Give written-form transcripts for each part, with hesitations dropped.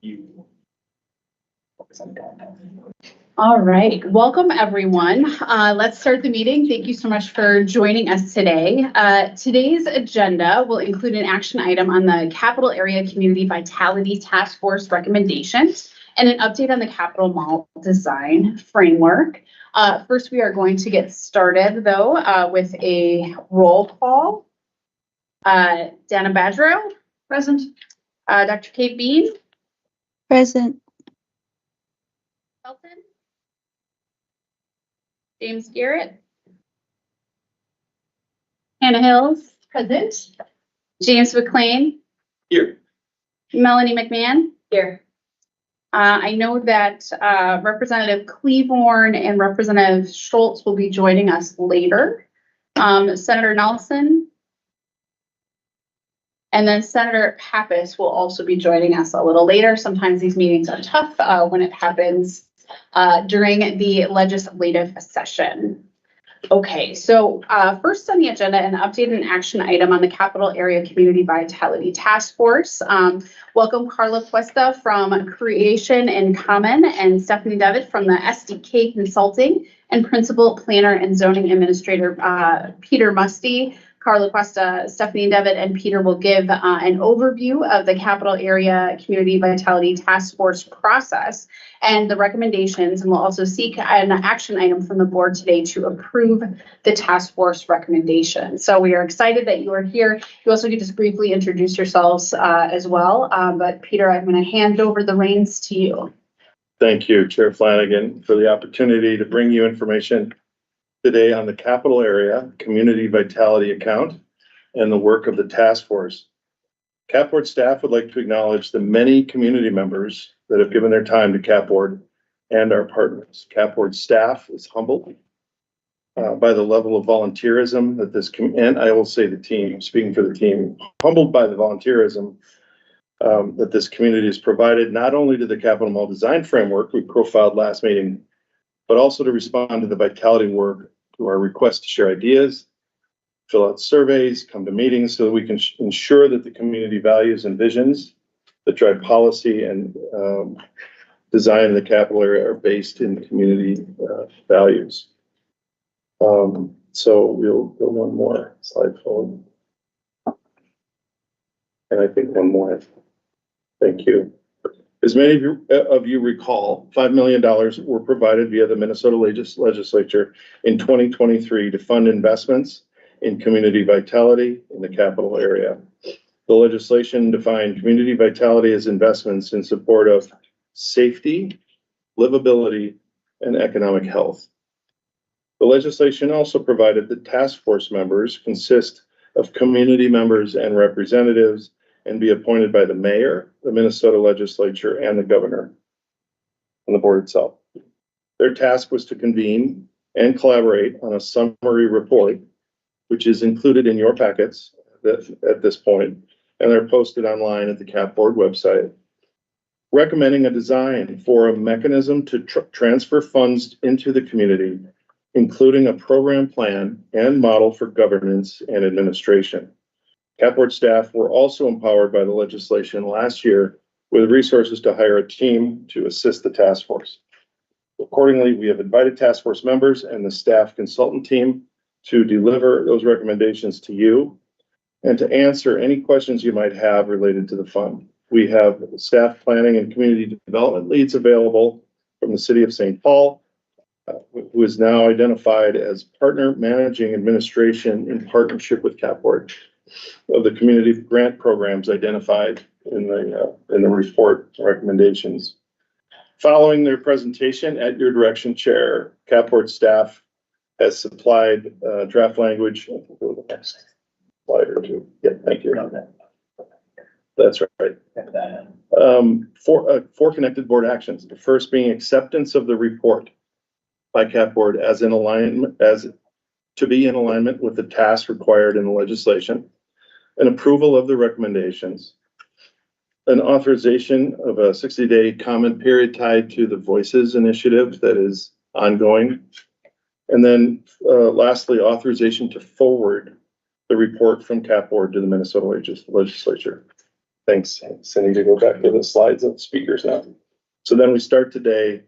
you. All right, welcome everyone. Let's start the meeting. Thank you so much for joining us today. Today's agenda will include an action item on the Capital Area Community Vitality Task Force recommendations and an update on the Capital Mall Design Framework. First, we are going to get started though with a roll call. Dana Badgerow, present. Dr. Kate Bean, present. Felton, James Garrett, Hannah Hills, present. James McLean, Here. Melanie McMahon, here. I know that Representative Cleaborn and Representative Schultz will be joining us later. Senator Nelson, and then Senator Pappas will also be joining us a little later. Sometimes these meetings are tough when it happens during the legislative session. Okay, so first on the agenda, an update and action item on the Capital Area Community Vitality Task Force. Welcome Carla Cuesta from Creation in Common and Stephanie Devitt from the SDK Consulting and Principal Planner and Zoning Administrator Peter Musty. Carla Cuesta, Stephanie Devitt, and Peter will give an overview of the Capital Area Community Vitality Task Force process and the recommendations, and we'll also seek an action item from the board today to approve the task force recommendations. So we are excited that you are here. You also get to briefly introduce yourselves as well. But Peter, I'm going to hand over the reins to you. Thank you, Chair Flanagan, for the opportunity to bring you information today on the Capital Area Community Vitality Account and the work of the task force. CAP Board staff would like to acknowledge the many community members that have given their time to CAP Board and our partners. CAP Board staff is humbled by the level of volunteerism that this, and I will say the team, speaking for the team, humbled by the volunteerism that this community has provided, not only to the Capital Mall Design Framework we profiled last meeting, but also to respond to the vitality work, to our request to share ideas, fill out surveys, come to meetings so that we can ensure that the community values and visions that drive policy and design in the capital area are based in community values. So we'll go one more slide forward. And I think one more. Thank you. As many of you recall, $5 million were provided via the Minnesota legislature in 2023 to fund investments in community vitality in the capital area. The legislation defined community vitality as investments in support of safety, livability, and economic health. The legislation also provided that task force members consist of community members and representatives and be appointed by the mayor, the Minnesota legislature, and the governor, and the board itself. Their task was to convene and collaborate on a summary report, which is included in your packets at this point, and they're posted online at the CAP Board website, recommending a design for a mechanism to transfer funds into the community, including a program plan and model for governance and administration. CAP Board staff were also empowered by the legislation last year with resources to hire a team to assist the task force. Accordingly, we have invited task force members and the staff consultant team to deliver those recommendations to you and to answer any questions you might have related to the fund. We have staff planning and community development leads available from the city of St. Paul, who is now identified as partner managing administration in partnership with CAP Board of the community grant programs identified in the report recommendations. Following their presentation at your direction, Chair, CAP Board staff has supplied draft language. Go to the next slide or two. Yeah, thank you. That's right. Four connected board actions. The first being acceptance of the report by CAP Board as to be in alignment with the tasks required in the legislation, an approval of the recommendations, an authorization of a 60-day comment period tied to the Voices initiative that is ongoing, and then lastly, authorization to forward the report from CAP Board to the Minnesota legislature. Thanks, Cindy, to go back to the slides of the speakers now. So then we start today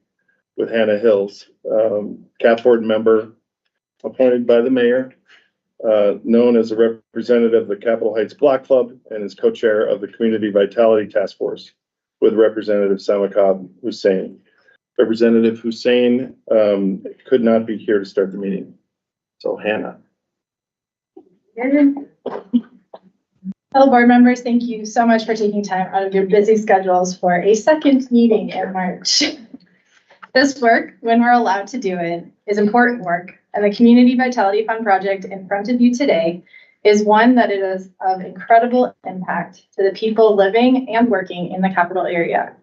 with Hannah Hills, CAP board member appointed by the mayor, known as a representative of the Capitol Heights Block Club and is co-chair of the Community Vitality Task Force with Representative Samakab Hussein. Representative Hussein could not be here to start the meeting. So Hannah. Hello, board members. Thank you so much for taking time out of your busy schedules for a second meeting in March. This work, when we're allowed to do it, is important work, and the Community Vitality Fund project in front of you today is one that is of incredible impact to the people living and working in the capital area.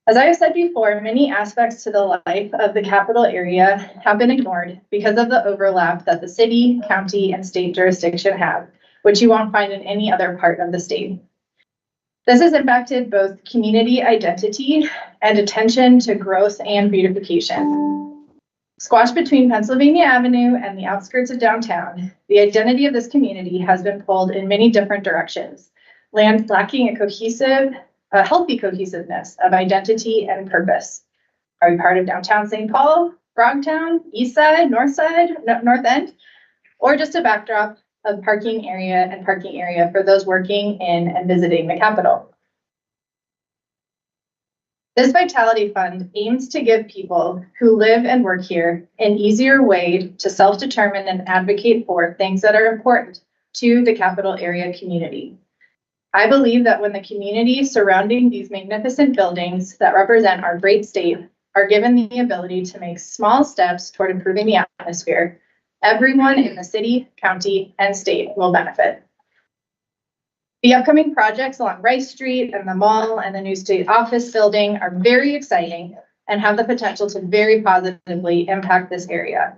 As I have said before, many aspects to the life of the capital area have been ignored because of the overlap that the city, county, and state jurisdiction have, which you won't find in any other part of the state. This has impacted both community identity and attention to growth and beautification. Squashed between Pennsylvania Avenue and the outskirts of downtown, the identity of this community has been pulled in many different directions, lacking a healthy cohesiveness of identity and purpose. Are we part of downtown St. Paul, Frogtown, East Side, North Side, North End, or just a backdrop of parking area for those working in and visiting the Capitol? This Vitality Fund aims to give people who live and work here an easier way to self-determine and advocate for things that are important to the capital area community. I believe that when the community surrounding these magnificent buildings that represent our great state are given the ability to make small steps toward improving the atmosphere, everyone in the city, county, and state will benefit. The upcoming projects along Rice Street and the mall and the new state office building are very exciting and have the potential to very positively impact this area.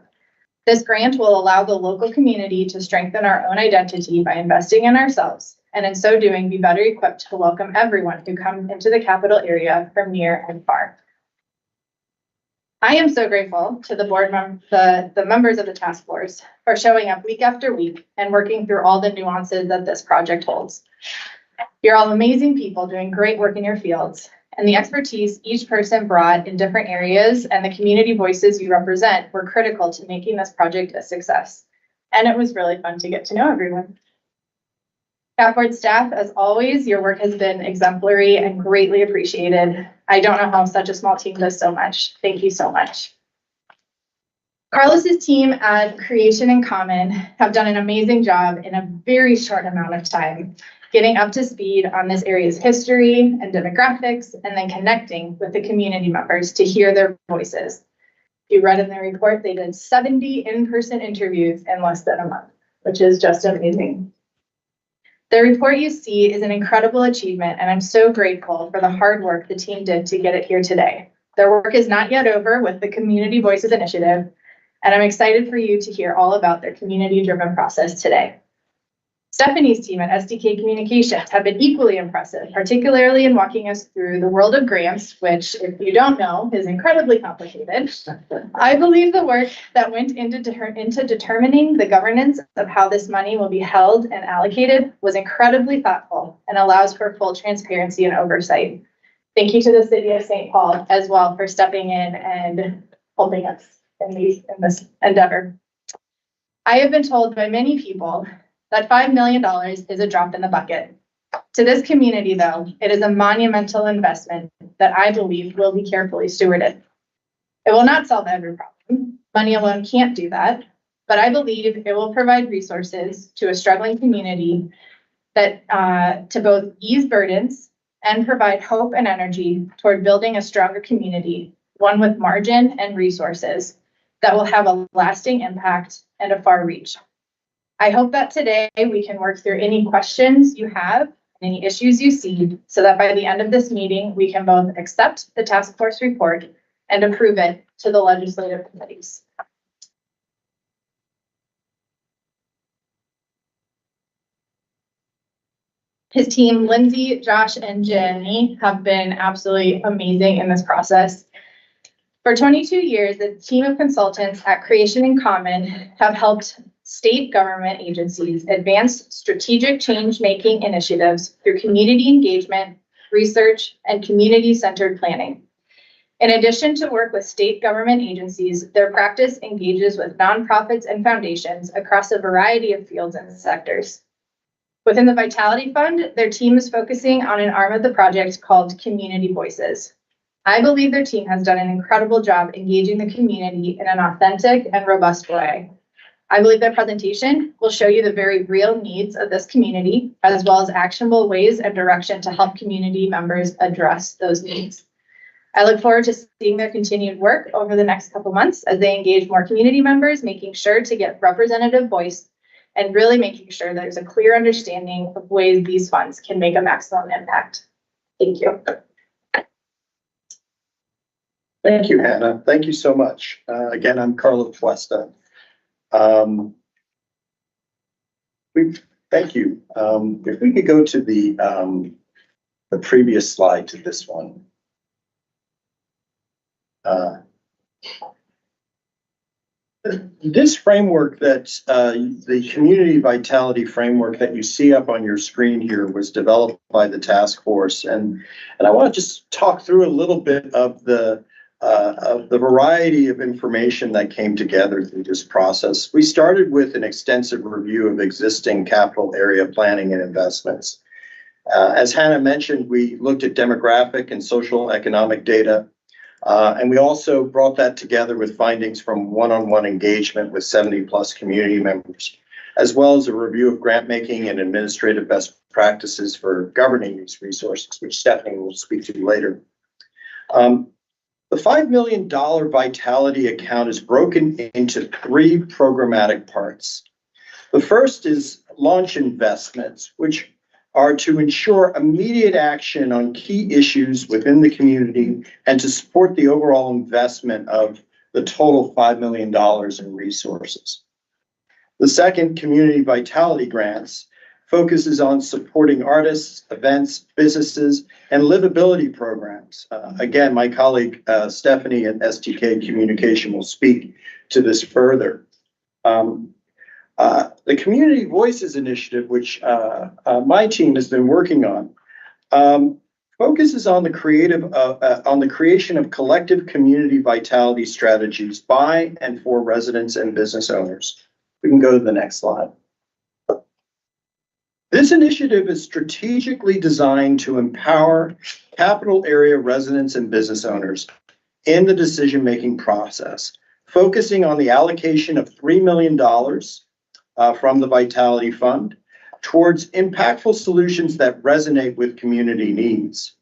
This grant will allow the local community to strengthen our own identity by investing in ourselves, and in so doing, be better equipped to welcome everyone who comes into the capital area from near and far. I am so grateful to the the members of the task force for showing up week after week and working through all the nuances that this project holds. You're all amazing people doing great work in your fields, and the expertise each person brought in different areas and the community voices you represent were critical to making this project a success. And it was really fun to get to know everyone. CAP board staff, as always, your work has been exemplary and greatly appreciated. I don't know how such a small team does so much. Thank you so much. Carlos's team at Creation in Common have done an amazing job in a very short amount of time, getting up to speed on this area's history and demographics, and then connecting with the community members to hear their voices. You read in the report, they did 70 in-person interviews in less than a month, which is just amazing. The report you see is an incredible achievement, and I'm so grateful for the hard work the team did to get it here today. Their work is not yet over with the Community Voices Initiative, and I'm excited for you to hear all about their community-driven process today. Stephanie's team at SDK Communications have been equally impressive, particularly in walking us through the world of grants, which, if you don't know, is incredibly complicated. I believe the work that went into determining the governance of how this money will be held and allocated was incredibly thoughtful and allows for full transparency and oversight. Thank you to the City of St. Paul as well for stepping in and helping us in this endeavor. I have been told by many people that $5 million is a drop in the bucket. To this community, though, it is a monumental investment that I believe will be carefully stewarded. It will not solve every problem. Money alone can't do that, but I believe it will provide resources to a struggling community that to both ease burdens and provide hope and energy toward building a stronger community, one with margin and resources that will have a lasting impact and a far reach. I hope that today we can work through any questions you have and any issues you see so that by the end of this meeting, we can both accept the task force report and approve it to the legislative committees. His team, Lindsay, Josh, and Jenny, have been absolutely amazing in this process. For 22 years, the team of consultants at Creation in Common have helped state government agencies advance strategic change-making initiatives through community engagement, research, and community-centered planning. In addition to work with state government agencies, their practice engages with nonprofits and foundations across a variety of fields and sectors. Within the Vitality Fund, their team is focusing on an arm of the project called Community Voices. I believe their team has done an incredible job engaging the community in an authentic and robust way. I believe their presentation will show you the very real needs of this community, as well as actionable ways and direction to help community members address those needs. I look forward to seeing their continued work over the next couple months as they engage more community members, making sure to get representative voice and really making sure there's a clear understanding of ways these funds can make a maximum impact. Thank you. Thank you, Hannah. Thank you so much. Again, I'm Carlo Puesta. Thank you. If we could go to the previous slide to this one. This framework that the community vitality framework that you see up on your screen here was developed by the task force, and I want to just talk through a little bit of the variety of information that came together through this process. We started with an extensive review of existing capital area planning and investments. As Hannah mentioned, we looked at demographic and social economic data. And we also brought that together with findings from one-on-one engagement with 70+ community members, as well as a review of grant making and administrative best practices for governing these resources, which Stephanie will speak to later. The $5 million Vitality account is broken into 3 programmatic parts. The first is launch investments, which are to ensure immediate action on key issues within the community and to support the overall investment of the total $5 million in resources. The second, Community Vitality Grants, focuses on supporting artists, events, businesses, and livability programs. Again, my colleague Stephanie at STK Communication will speak to this further. The Community Voices Initiative, which my team has been working on, focuses on the creation of collective community vitality strategies by and for residents and business owners. We can go to the next slide. This initiative is strategically designed to empower capital area residents and business owners in the decision-making process, focusing on the allocation of $3 million from the Vitality Fund towards impactful solutions that resonate with community needs.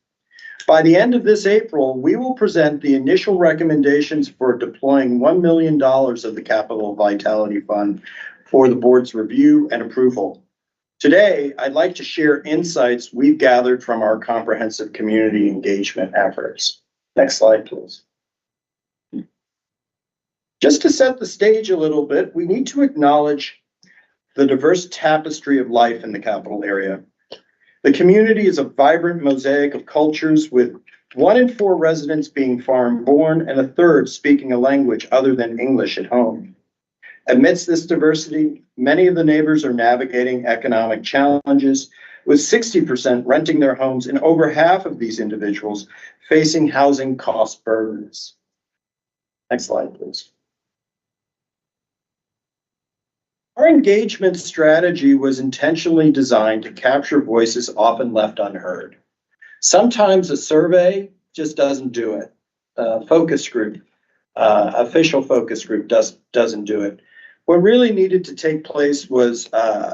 By the end of this April, we will present the initial recommendations for deploying $1 million of the Capital Vitality Fund for the board's review and approval. Today, I'd like to share insights we've gathered from our comprehensive community engagement efforts. Next slide, please. Just to set the stage a little bit, we need to acknowledge the diverse tapestry of life in the capital area. The community is a vibrant mosaic of cultures, with 1 in 4 residents being foreign-born and a third speaking a language other than English at home. Amidst this diversity, many of the neighbors are navigating economic challenges, with 60% renting their homes and over half of these individuals facing housing cost burdens. Next slide, please. Our engagement strategy was intentionally designed to capture voices often left unheard. Sometimes a survey just doesn't do it. Focus group, official focus group doesn't do it. What really needed to take place was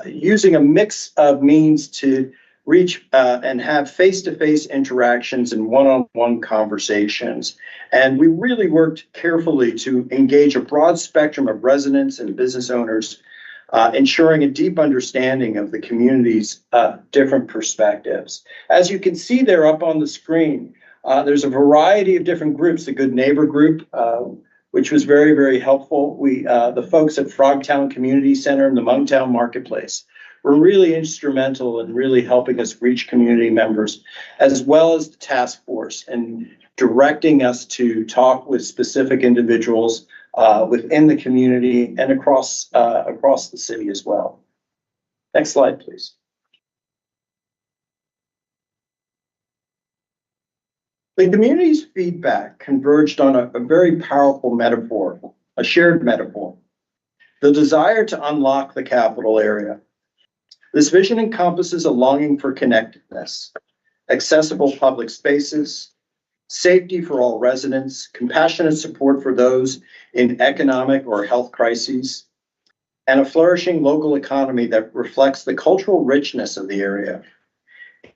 using a mix of means to reach and have face-to-face interactions and one-on-one conversations. And we really worked carefully to engage a broad spectrum of residents and business owners, ensuring a deep understanding of the community's different perspectives. As you can see there up on the screen, there's a variety of different groups. The Good Neighbor group, which was very, very helpful. The folks at Frogtown Community Center and the Monktown Marketplace were really instrumental in really helping us reach community members, as well as the task force, and directing us to talk with specific individuals within the community and across the city as well. Next slide, please. The community's feedback converged on a very powerful metaphor, a shared metaphor, the desire to unlock the capital area. This vision encompasses a longing for connectedness, accessible public spaces, safety for all residents, compassionate support for those in economic or health crises, and a flourishing local economy that reflects the cultural richness of the area.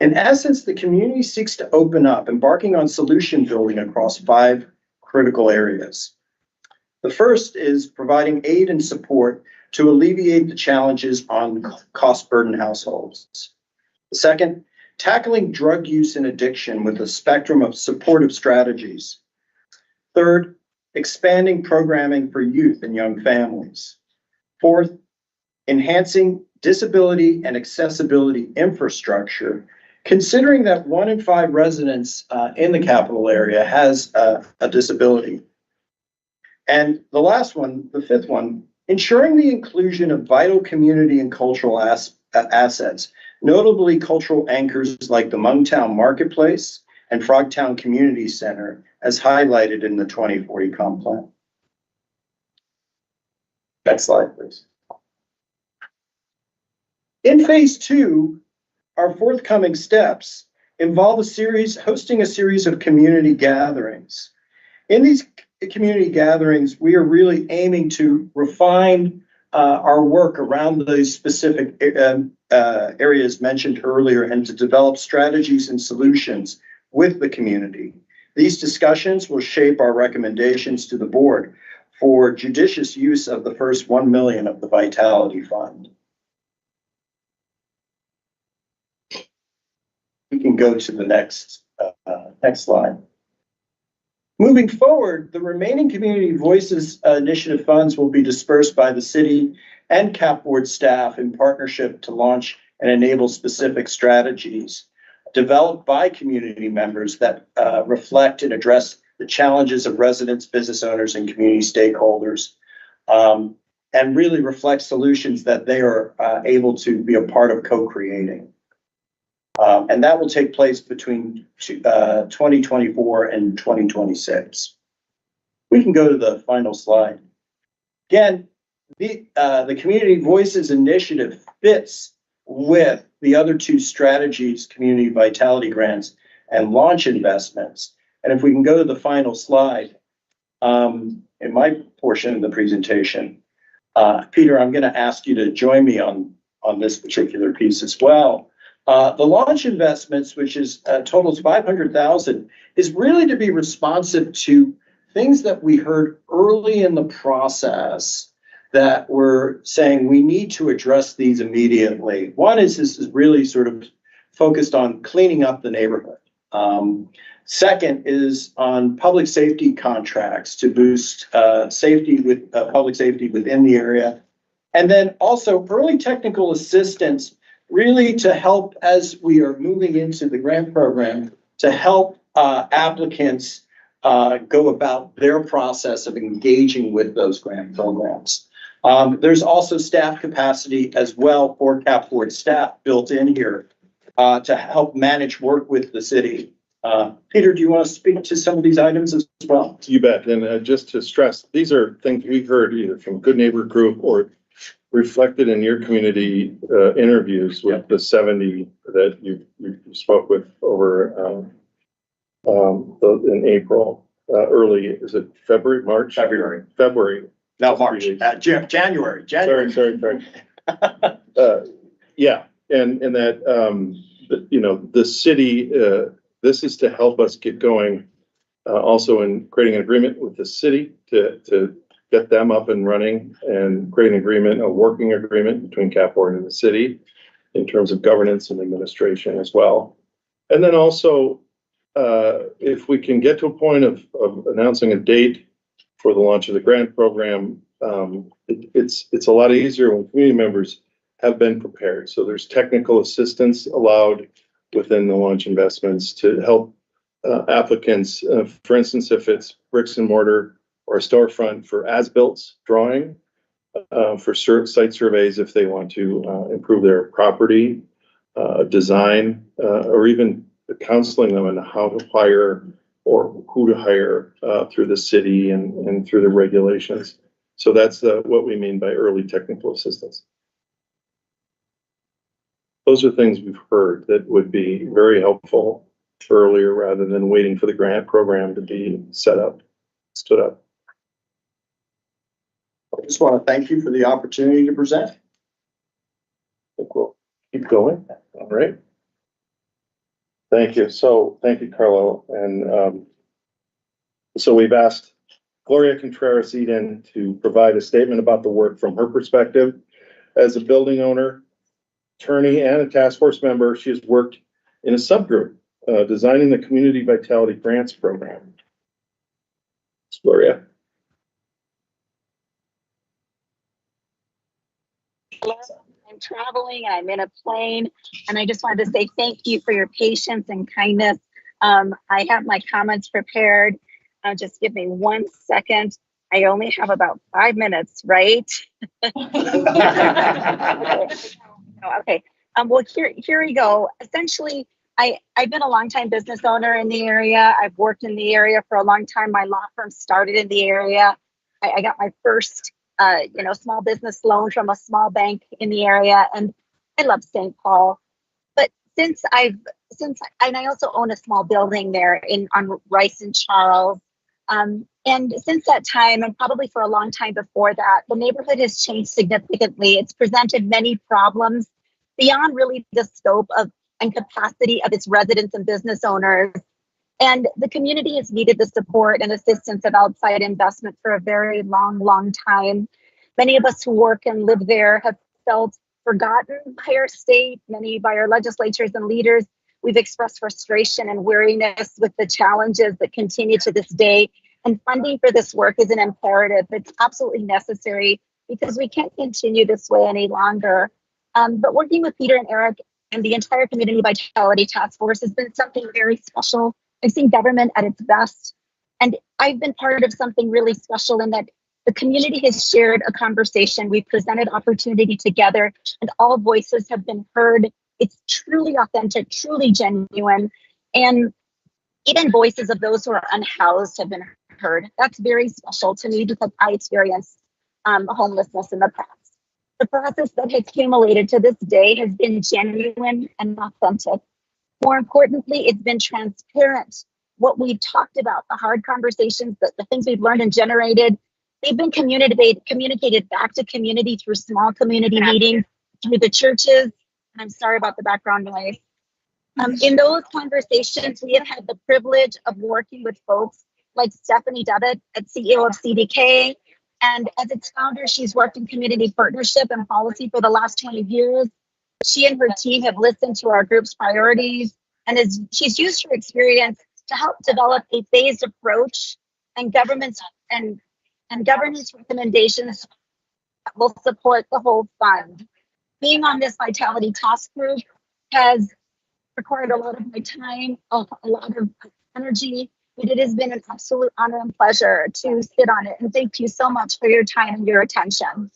In essence, the community seeks to open up, embarking on solution building across 5 critical areas. The first is providing aid and support to alleviate the challenges on cost-burdened households. The second, tackling drug use and addiction with a spectrum of supportive strategies. Third, expanding programming for youth and young families. Fourth, enhancing disability and accessibility infrastructure, considering that 1 in 5 residents in the capital area has a disability. And the last one, the 5th one, ensuring the inclusion of vital community and cultural assets, notably cultural anchors like the Mungtown Marketplace and Frogtown Community Center, as highlighted in the 2040 comp plan. Next slide, please. In phase 2, our forthcoming steps involve hosting a series of community gatherings. In these community gatherings, we are really aiming to refine our work around those specific areas mentioned earlier and to develop strategies and solutions with the community. These discussions will shape our recommendations to the board for judicious use of the first $1 million of the Vitality Fund. We can go to the next slide. Moving forward, the remaining Community Voices Initiative funds will be dispersed by the city and CAP board staff in partnership to launch and enable specific strategies developed by community members that reflect and address the challenges of residents, business owners, and community stakeholders, and really reflect solutions that they are able to be a part of co-creating. And that will take place between 2024 and 2026. We can go to the final slide. Again, the Community Voices Initiative fits with the other 2 strategies, Community Vitality Grants and launch investments. And if we can go to the final slide, in my portion of the presentation, Peter, I'm going to ask you to join me on this particular piece as well. The launch investments, which is totals $500,000, is really to be responsive to things that we heard early in the process that were saying we need to address these immediately. One is this is really sort of focused on cleaning up the neighborhood. Second is on public safety contracts to boost safety with public safety within the area. And then also early technical assistance, really to help as we are moving into the grant program to help applicants go about their process of engaging with those grant programs. There's also staff capacity as well for CAP board staff built in here to help manage work with the city. Peter, do you want to speak to some of these items as well? You bet. And just to stress, these are things we've heard either from Good Neighbor Group or reflected in your community interviews with the 70 that you spoke with over in April, early, is it February, March? February. No, March, January. Sorry. Yeah, and that, you know, the city, this is to help us get going, also in creating an agreement with the city to get them up and running and create an agreement, a working agreement between CAP board and the city in terms of governance and administration as well. And then also, if we can get to a point of announcing a date for the launch of the grant program, it's a lot easier when community members have been prepared. So there's technical assistance allowed within the launch investments to help applicants, for instance, if it's bricks and mortar or or a storefront for as-built drawing, for site surveys if they want to improve their property, design, or even counseling them on how to hire or who to hire through the city and through the regulations. So that's what we mean by early technical assistance. Those are things we've heard that would be very helpful earlier rather than waiting for the grant program to be stood up. I just want to thank you for the opportunity to present. I think we'll keep going. All right. Thank you. So thank you, Carlo. And so we've asked Gloria Contreras-Eden to provide a statement about the work from her perspective. As a building owner, attorney, and a task force member, she has worked in a subgroup designing the Community Vitality Grants Program. Gloria. Hello, I'm traveling, I'm in a plane, and I just wanted to say thank you for your patience and kindness. I have my comments prepared. Just give me 1 second. I only have about 5 minutes, right? Okay. Well, here we go. Essentially, I've been a longtime business owner in the area. I've worked in the area for a long time. My law firm started in the area. I got my first small business loan from a small bank in the area, and I love St. Paul. But and I also own a small building there on Rice and Charles. And since that time, and probably for a long time before that, the neighborhood has changed significantly. It's presented many problems beyond really the scope of and capacity of its residents and business owners. And the community has needed the support and assistance of outside investment for a very long time. Many of us who work and live there have felt forgotten by our state, many by our legislatures and leaders. We've expressed frustration and weariness with the challenges that continue to this day. And funding for this work is an imperative. It's absolutely necessary because we can't continue this way any longer. But working with Peter and Eric and the entire Community Vitality Task Force has been something very special. I've seen government at its best. And I've been part of something really special in that the community has shared a conversation. We've presented opportunity together, and all voices have been heard. It's truly authentic, truly genuine. And even voices of those who are unhoused have been heard. That's very special to me because I experienced homelessness in the past. The process that has accumulated to this day has been genuine and authentic. More importantly, it's been transparent. What we've talked about, the hard conversations, the things we've learned and generated, they've been communicated back to community through small community meetings, through the churches. And I'm sorry about the background noise. In those conversations, we have had the privilege of working with folks like Stephanie Devitt, CEO of CDK. And as its founder, she's worked in community partnership and policy for the last 20 years. She and her team have listened to our group's priorities, and she's used her experience to help develop a phased approach and governance recommendations that will support the whole fund. Being on this Vitality Task Group has required a lot of my time, a lot of energy, but it has been an absolute honor and pleasure to sit on it. And thank you so much for your time and your attention.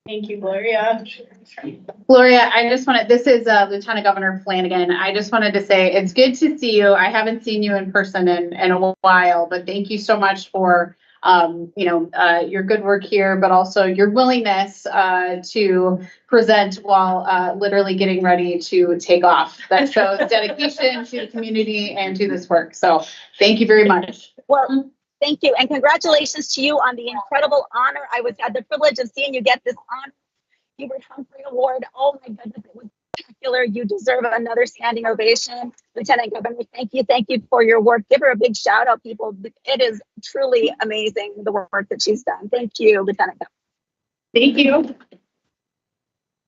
Thank you, Gloria. Gloria, this is Lieutenant Governor Flanagan. I just wanted to say it's good to see you. I haven't seen you in person in a while, but thank you so much for your good work here, but also your willingness to present while literally getting ready to take off. That shows dedication to the community and to this work. So thank you very much. Well, thank you. And congratulations to you on the incredible honor. I had the privilege of seeing you get this honor, Hubert Humphrey Award. Oh my goodness, it was spectacular. You deserve another standing ovation. Lieutenant Governor, thank you for your work. Give her a big shout out, people. It is truly amazing, the work that she's done. Thank you, Lieutenant Governor. Thank you.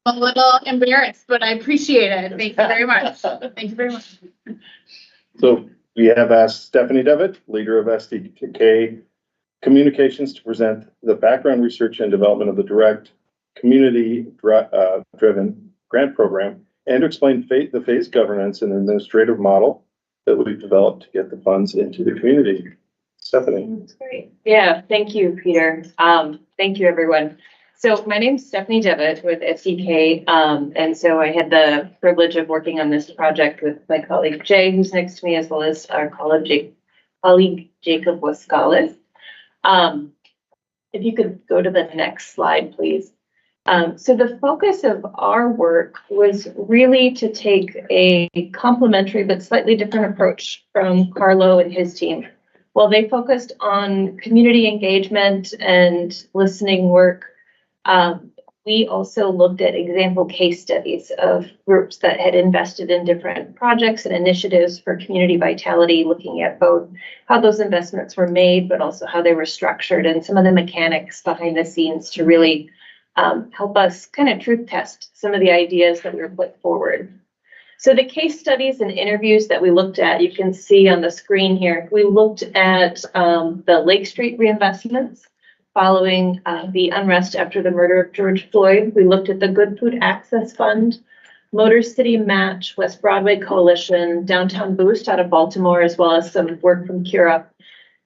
I'm a little embarrassed, but I appreciate it. Thank you very much. Thank you very much. So we have asked Stephanie Devitt, leader of SDK Communications, to present the background research and development of the direct community-driven grant program and to explain the phased governance and administrative model that we've developed to get the funds into the community. Stephanie. That's great. Yeah, thank you, Peter. Thank you, everyone. So my name's Stephanie Devitt with SDK. And so I had the privilege of working on this project with my colleague Jay, who's next to me, as well as our colleague Jacob Wascalis. If you could go to the next slide, please. So the focus of our work was really to take a complementary but slightly different approach from Carlo and his team. While they focused on community engagement and listening work, we also looked at example case studies of groups that had invested in different projects and initiatives for community vitality, looking at both how those investments were made, but also how they were structured and some of the mechanics behind the scenes to really help us kind of truth test some of the ideas that we were put forward. So the case studies and interviews that we looked at, you can see on the screen here, we looked at the Lake Street reinvestments following the unrest after the murder of George Floyd. We looked at the Good Food Access Fund, Motor City Match, West Broadway Coalition, Downtown Boost out of Baltimore, as well as some work from Cura.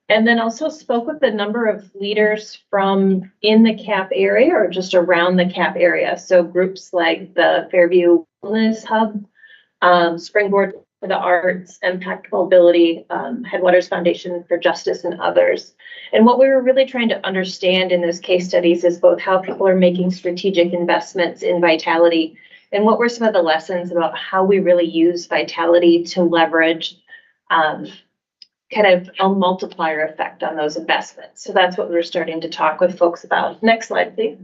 And then also spoke with a number of leaders from in the CAP area or just around the CAP area. So groups like the Fairview Wellness Hub, Springboard for the Arts, Impact Mobility, Headwaters Foundation for Justice, and others. And what we were really trying to understand in those case studies is both how people are making strategic investments in vitality and what were some of the lessons about how we really use vitality to leverage kind of a multiplier effect on those investments. So that's what we were starting to talk with folks about. Next slide, please.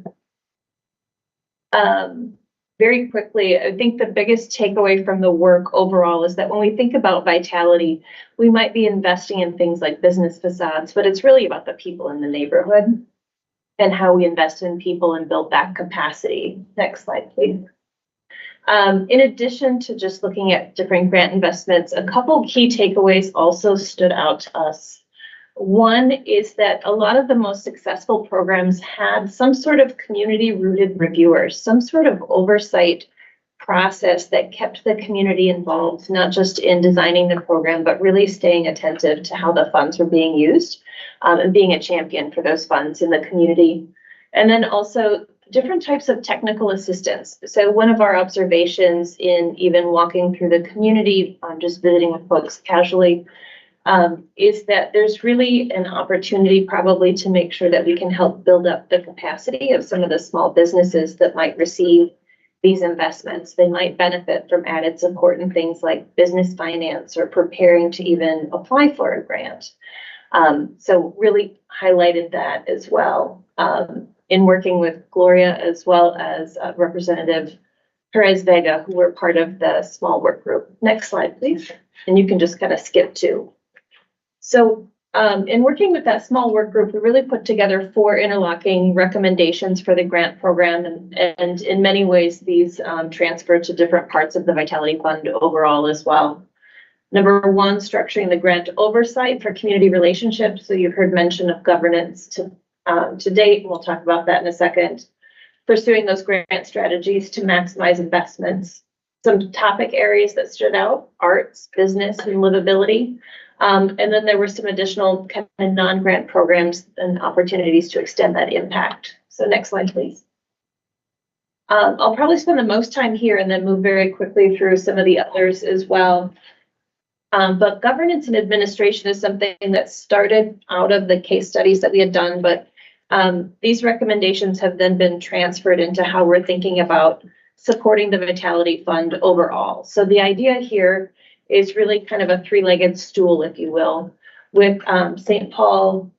Very quickly, I think the biggest takeaway from the work overall is that when we think about vitality, we might be investing in things like business facades, but it's really about the people in the neighborhood and how we invest in people and build that capacity. Next slide, please. In addition to just looking at different grant investments, a couple key takeaways also stood out to us. One is that a lot of the most successful programs had some sort of community-rooted reviewers, some sort of oversight process that kept the community involved, not just in designing the program, but really staying attentive to how the funds were being used and being a champion for those funds in the community. And then also different types of technical assistance. So one of our observations in even walking through the community, just visiting with folks casually, is that there's really an opportunity probably to make sure that we can help build up the capacity of some of the small businesses that might receive these investments. They might benefit from added support in things like business finance or preparing to even apply for a grant. So really highlighted that as well in working with Gloria as well as Representative Perez Vega, who were part of the small work group. Next slide, please. And you can just kind of skip to. So in working with that small work group, we really put together 4 interlocking recommendations for the grant program. And in many ways, these transfer to different parts of the Vitality Fund overall as well. Number 1, structuring the grant oversight for community relationships. So you've heard mention of governance to date, and we'll talk about that in a second. Pursuing those grant strategies to maximize investments. Some topic areas that stood out: arts, business, and livability. And then there were some additional kind of non-grant programs and opportunities to extend that impact. So next slide, please. I'll probably spend the most time here and then move very quickly through some of the others as well. But governance and administration is something that started out of the case studies that we had done, but these recommendations have then been transferred into how we're thinking about supporting the Vitality Fund overall. So the idea here is really kind of a 3-legged stool, if you will, with St. Paul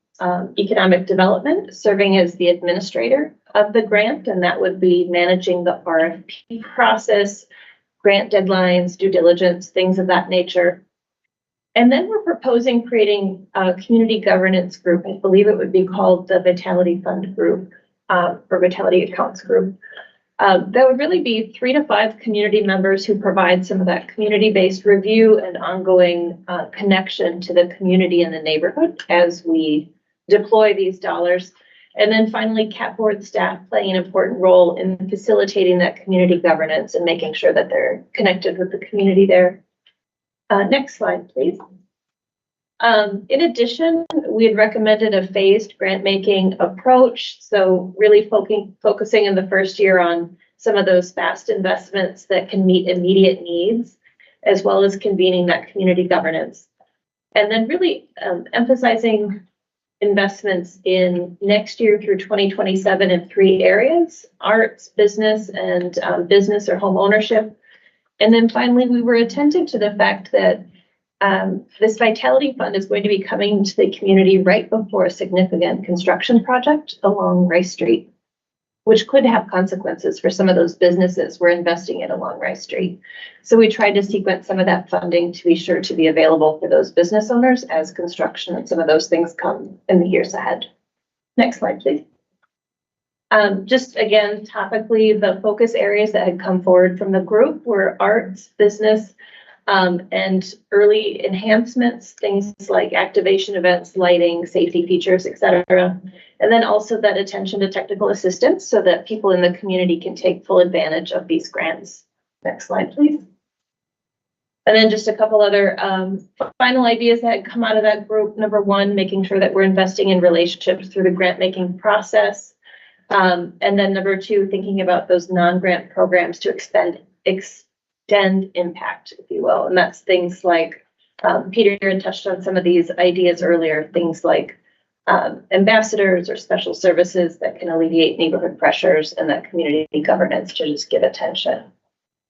Economic Development serving as the administrator of the grant, and that would be managing the RFP process, grant deadlines, due diligence, things of that nature. And then we're proposing creating a community governance group. I believe it would be called the Vitality Fund Group or Vitality Accounts Group. That would really be 3 to 5 community members who provide some of that community-based review and ongoing connection to the community and the neighborhood as we deploy these dollars. And then finally, CAP board staff playing an important role in facilitating that community governance and making sure that they're connected with the community there. Next slide, please. In addition, we had recommended a phased grant making approach. So really focusing in the first year on some of those fast investments that can meet immediate needs, as well as convening that community governance. And then really emphasizing investments in next year through 2027 in 3 areas: arts, business, and business or home ownership. And then finally, we were attentive to the fact that this Vitality Fund is going to be coming to the community right before a significant construction project along Rice Street, which could have consequences for some of those businesses we're investing in along Rice Street. So we tried to sequence some of that funding to be sure to be available for those business owners as construction and some of those things come in the years ahead. Next slide, please. Just again, topically, the focus areas that had come forward from the group were arts, business, and early enhancements, things like activation events, lighting, safety features, etc. And then also that attention to technical assistance so that people in the community can take full advantage of these grants. Next slide, please. And then just a couple other final ideas that had come out of that group. Number 1, making sure that we're investing in relationships through the grant making process. And then number 2, thinking about those non-grant programs to extend impact, if you will. And that's things like, Peter had touched on some of these ideas earlier, things like ambassadors or special services that can alleviate neighborhood pressures and that community governance to just give attention.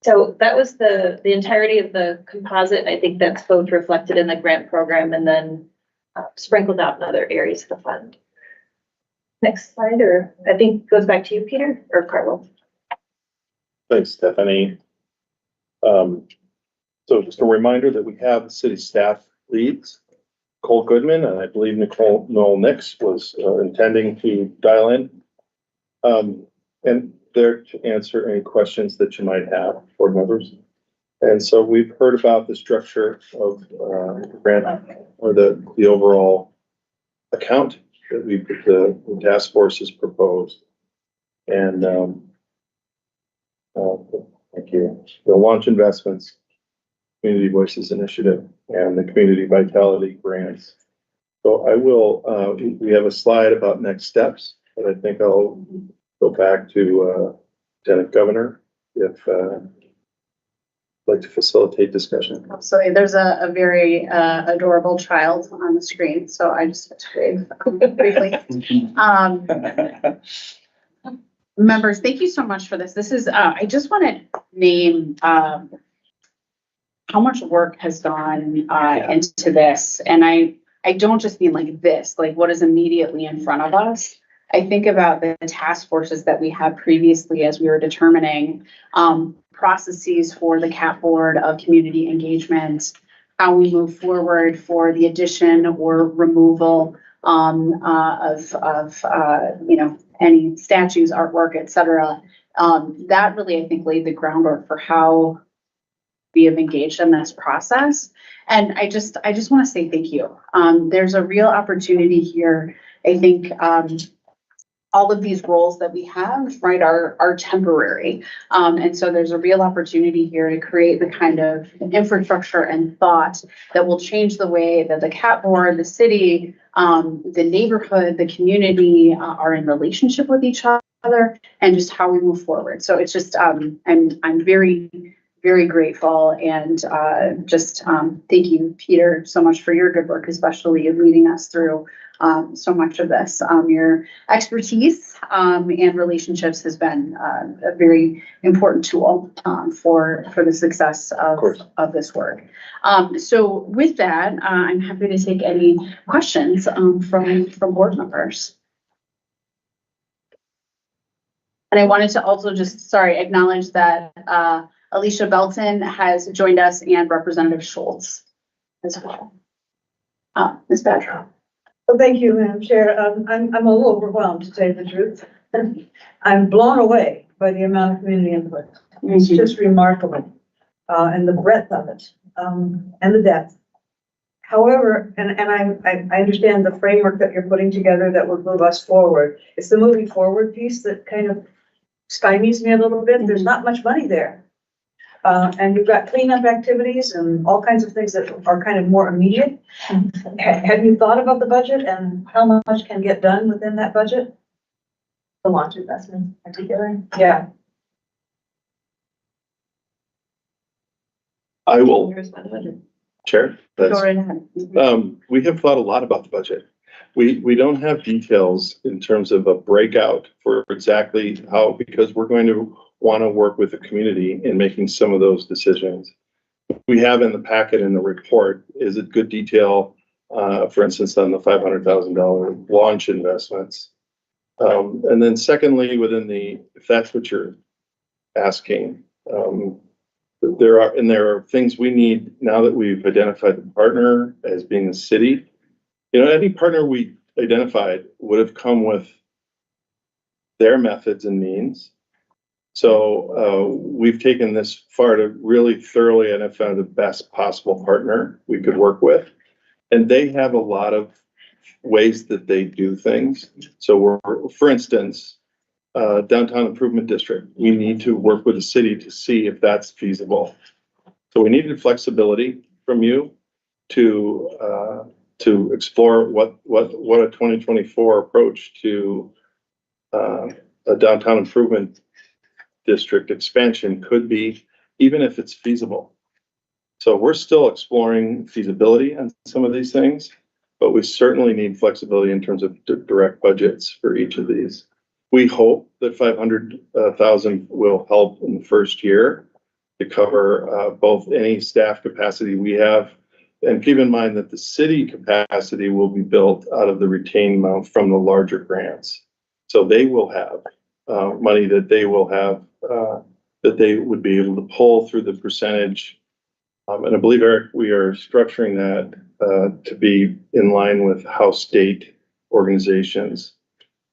So that was the entirety of the composite. I think that's both reflected in the grant program and then sprinkled out in other areas of the fund. Next slide, or I think goes back to you, Peter or Carlo. Thanks, Stephanie. So just a reminder that we have the city staff leads, Cole Goodman, and I believe Noel Nix was intending to dial in. And there to answer any questions that you might have, board members. And so we've heard about the structure of the grant or the overall account that the task force has proposed. And thank you. The launch investments, Community Voices Initiative, and the Community Vitality Grants. So I will, we have a slide about next steps, but I think I'll go back to Lieutenant Governor if like to facilitate discussion. Absolutely. There's a very adorable child on the screen, so I just have to wave briefly. Members, thank you so much for this. This is, I just want to name how much work has gone into this. And I don't just mean like this, like what is immediately in front of us. I think about the task forces that we had previously as we were determining processes for the CAAPB board of community engagement, how we move forward for the addition or removal of you know, any statues, artwork, etc. That really, I think, laid the groundwork for how we have engaged in this process. And I just want to say thank you. There's a real opportunity here. I think all of these roles that we have, right, are temporary. And so there's a real opportunity here to create the kind of infrastructure and thought that will change the way that the CAAPB board, the city, the neighborhood, the community are in relationship with each other and just how we move forward. So it's just, I'm very, very grateful and just thank you, Peter, so much for your good work, especially in leading us through so much of this. Your expertise and relationships has been a very important tool for the success of this work. So with that, I'm happy to take any questions from board members. And I wanted to also just, acknowledge that Alicia Belton has joined us and Representative Schultz as well. Ms. Badrow. Well, thank you, Madam Chair. I'm a little overwhelmed, to tell you the truth. I'm blown away by the amount of community input. It's just remarkable, and the breadth of it, and the depth. However, and I understand the framework that you're putting together that will move us forward. It's the moving forward piece that kind of stymies me a little bit. There's not much money there. And you've got cleanup activities and all kinds of things that are kind of more immediate. Have you thought about the budget and how much can get done within that budget? The launch investment in particular. Yeah. I will, Chair. Go That's, right ahead. we have thought a lot about the budget. We don't have details in terms of a breakout for exactly how, because we're going to want to work with the community in making some of those decisions. We have in the packet in the report is a good detail, for instance, on the $500,000 launch investments. And then secondly, within the, if that's what you're asking, there are things we need now that we've identified the partner as being the city. You know, any partner we identified would have come with their methods and means. So we've taken this far to really thoroughly identify the best possible partner we could work with. And they have a lot of ways that they do things. So we're, for instance, downtown improvement district, we need to work with the city to see if that's feasible. So we needed flexibility from you to explore what a 2024 approach to a downtown improvement district expansion could be, even if it's feasible. So we're still exploring feasibility on some of these things, but we certainly need flexibility in terms of direct budgets for each of these. We hope that 500,000 will help in the first year to cover both any staff capacity we have. And keep in mind that the city capacity will be built out of the retained amount from the larger grants. So they will have money that they will have, that they would be able to pull through the percentage. And I believe, Eric, we are structuring that to be in line with House state organizations.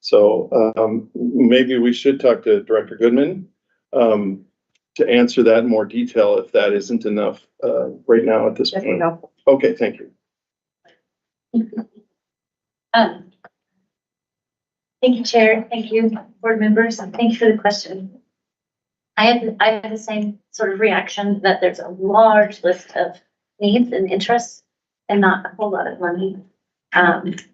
So maybe we should talk to Director Goodman to answer that in more detail if that isn't enough right now at this point. Okay, thank you. Thank you, Chair. Thank you, board members, and thank you for the question. I have the same sort of reaction that there's a large list of needs and interests and not a whole lot of money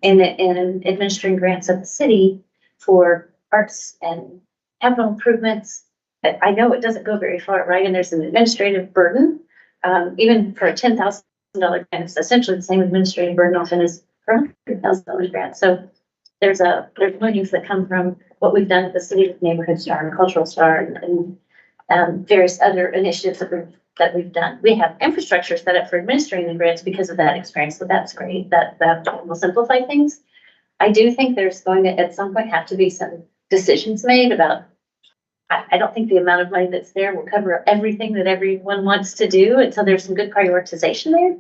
in administering grants of the city for arts and capital improvements. But I know it doesn't go very far, right? And there's an administrative burden, even for a $10,000 grant. It's essentially the same administrative burden often as for a $100,000 grant. So there's learnings that come from what we've done at the city with Neighborhood Star and Cultural Star and various other initiatives that we've done. We have infrastructure set up for administering the grants because of that experience, so that's great. That will simplify things. I do think there's going to at some point have to be some decisions made about. I don't think the amount of money that's there will cover everything that everyone wants to do, and so there's some good prioritization there.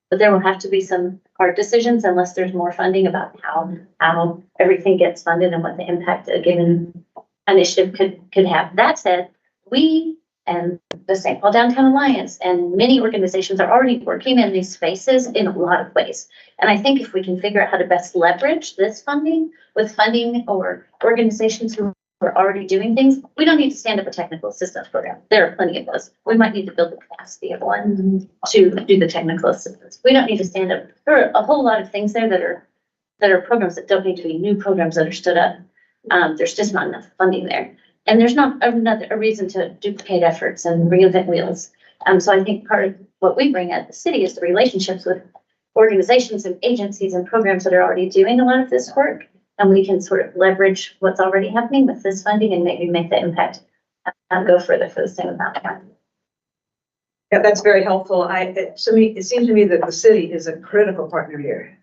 But there will have to be some hard decisions unless there's more funding about how everything gets funded and what the impact a given initiative could have. That said, we and the St. Paul Downtown Alliance and many organizations are already working in these spaces in a lot of ways. And I think if we can figure out how to best leverage this funding with funding or organizations who are already doing things, we don't need to stand up a technical assistance program. There are plenty of those. We might need to build the capacity of one to do the technical assistance. We don't need to stand up. There are a whole lot of things there that are programs that don't need to be new programs that are stood up. There's just not enough funding there. And there's not a reason to duplicate efforts and reinvent wheels. So I think part of what we bring at the city is the relationships with organizations and agencies and programs that are already doing a lot of this work. And we can sort of leverage what's already happening with this funding and maybe make the impact go further for the same amount of money. Yeah, that's very helpful. It seems to me that the city is a critical partner here.